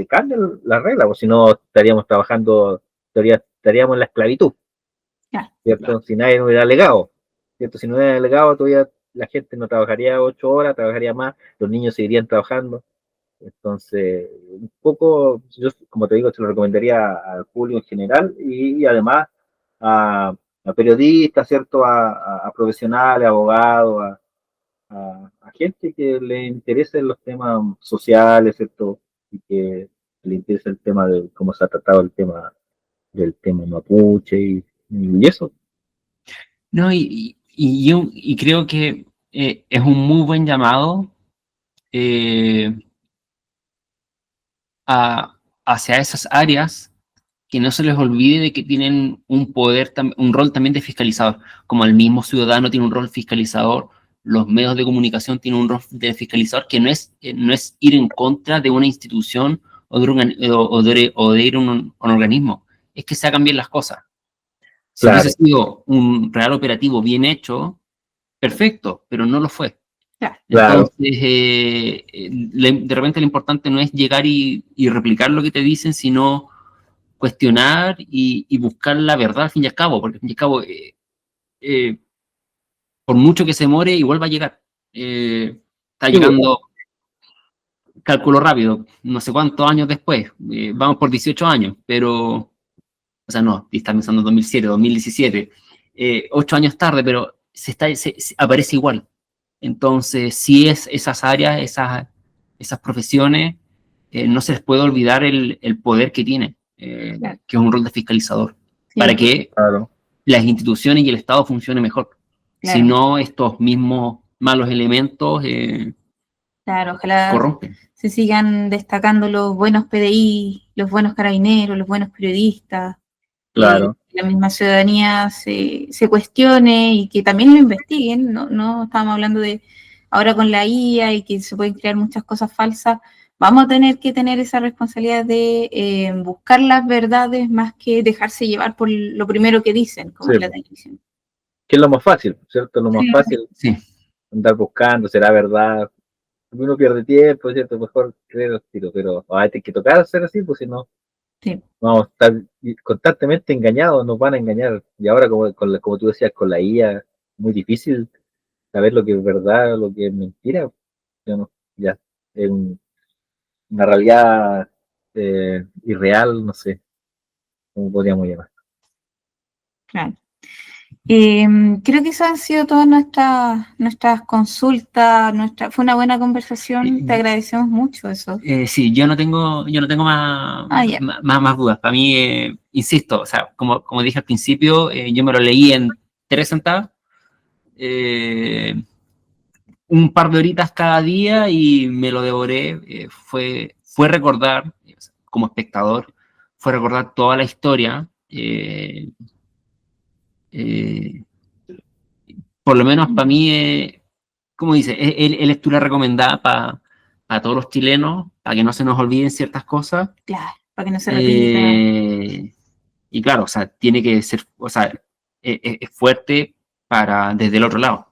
cambia la regla, o si no estaríamos trabajando, estaríamos en la esclavitud, ¿cierto? Claro. Si nadie nos hubiera legado, ¿cierto? Si no hubiera legado, todavía la gente no trabajaría 8 horas, trabajaría más, los niños seguirían trabajando. Entonces, un poco, yo, como te digo, se lo recomendaría al público en general y además a periodistas, ¿cierto? A profesionales, abogados, a gente que le interesen los temas sociales, ¿cierto? Y que le interese el tema de cómo se ha tratado el tema del tema mapuche y eso. No, y creo que es un muy buen llamado hacia esas áreas, que no se les olvide de que tienen un poder, un rol también de fiscalizador, como el mismo ciudadano tiene un rol fiscalizador, los medios de comunicación tienen un rol de fiscalizador, que no es ir en contra de una institución o de ir a un organismo, es que se hagan bien las cosas. Si hubiese Claro, sido un real operativo bien hecho, perfecto, pero no lo fue. claro. Entonces, de repente lo importante no es llegar y replicar lo que te dicen, sino cuestionar y buscar la verdad al fin y al cabo, porque al fin y al cabo, por mucho que se more, igual va a llegar. Está Sí, pues, llegando, cálculo rápido, no sé cuántos años después, vamos por 18 años, pero, o sea, no, está pensando en 2007, 2017, 8 años tarde, pero aparece igual. Entonces, sí es esas áreas, esas profesiones, no se les puede olvidar el poder que tiene, que es un rol de fiscalizador, para que claro. las instituciones y el Estado funcionen mejor. Si Claro, no, estos mismos malos elementos claro, ojalá corrompen. se sigan destacando los buenos PDI, los buenos carabineros, los buenos periodistas, Claro. la misma ciudadanía se cuestione y que también lo investiguen. No estábamos hablando de ahora con la IA y que se pueden crear muchas cosas falsas. Vamos a tener que tener esa responsabilidad de buscar las verdades más que dejarse llevar por lo primero que dicen, como Sí, en la pues. televisión. Que es lo más fácil, ¿cierto? Lo más fácil, Sí. andar buscando, será verdad. Uno pierde tiempo, ¿cierto? Mejor creer el tiro, pero hay que tocar hacer así, pues si no, Sí, vamos a estar constantemente engañados, nos van a engañar. Y ahora, como tú decías, con la IA, muy difícil saber lo que es verdad, lo que es mentira. Ya, no, ya es una realidad irreal, no sé cómo podríamos llamar. claro. Creo que esas han sido todas nuestras consultas, fue una buena conversación, te agradecemos mucho eso. Sí, yo no tengo Ya. más dudas. Para mí, insisto, o sea, como dije al principio, yo me lo leí en 3 centavos, un par de horitas cada día y me lo devoré. Fue recordar, como espectador, fue recordar toda la historia. Por lo menos para mí, como dice, es lectura recomendada para todos los chilenos, para que no se nos olviden ciertas cosas. Claro, para que no se repita. Y claro, o sea, tiene que ser, o sea, es fuerte desde el otro lado.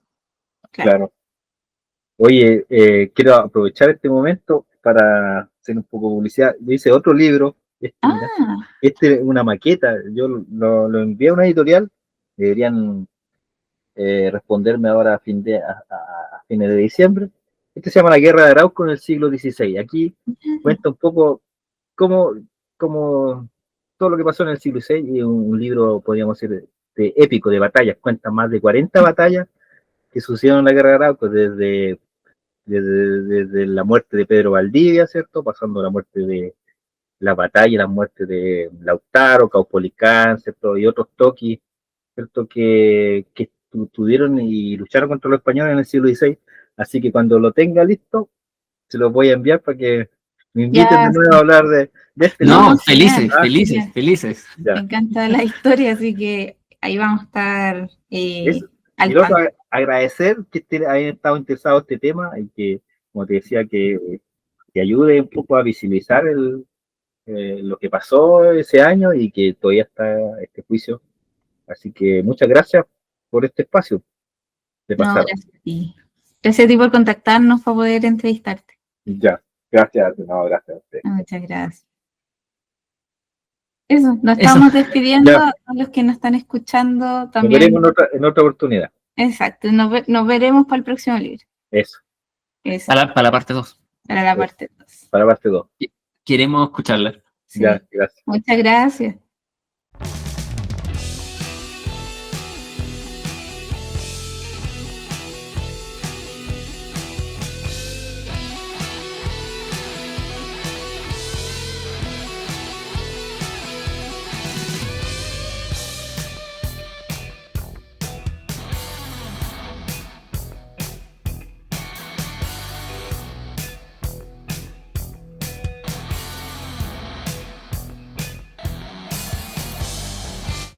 Claro. Oye, quiero aprovechar este momento para hacer un poco de publicidad. Yo hice otro libro, mira, este es una maqueta, yo lo envié a una editorial, deberían responderme ahora a fines de diciembre. Este se llama La Guerra de Arauco en el siglo XVI. Aquí cuenta un poco cómo todo lo que pasó en el siglo XVI, y un libro, podríamos decir, de épico, de batallas. Cuenta más de 40 batallas que sucedieron en la Guerra de Arauco, desde la muerte de Pedro Valdivia, ¿cierto? Pasando a la muerte de la batalla, la muerte de Lautaro, Caupolicán, ¿cierto? Y otros toquis, ¿cierto? Que tuvieron y lucharon contra los españoles en el siglo XVI. Así que cuando lo tenga listo, se lo voy a enviar para que me inviten de nuevo a hablar de este No, libro. felices, genial. felices. Ya. Me encanta la historia, así que ahí vamos a estar al Y luego tanto. agradecer que hayan estado interesados en este tema y que, como te decía, que ayude un poco a visibilizar lo que pasó ese año y que todavía está este juicio. Así que muchas gracias por este espacio de No, pasar. gracias a ti. Gracias a ti por contactarnos para poder entrevistarte. Ya, gracias, no, gracias a usted. Muchas gracias. Eso, nos estamos despidiendo Ya. a los que nos están escuchando Nos también. veremos en otra oportunidad. Exacto, nos veremos para el próximo libro. Eso, Eso, Para la parte 2. para la parte 2. para parte 2. Queremos escucharla. Sí. Ya, gracias. Muchas gracias.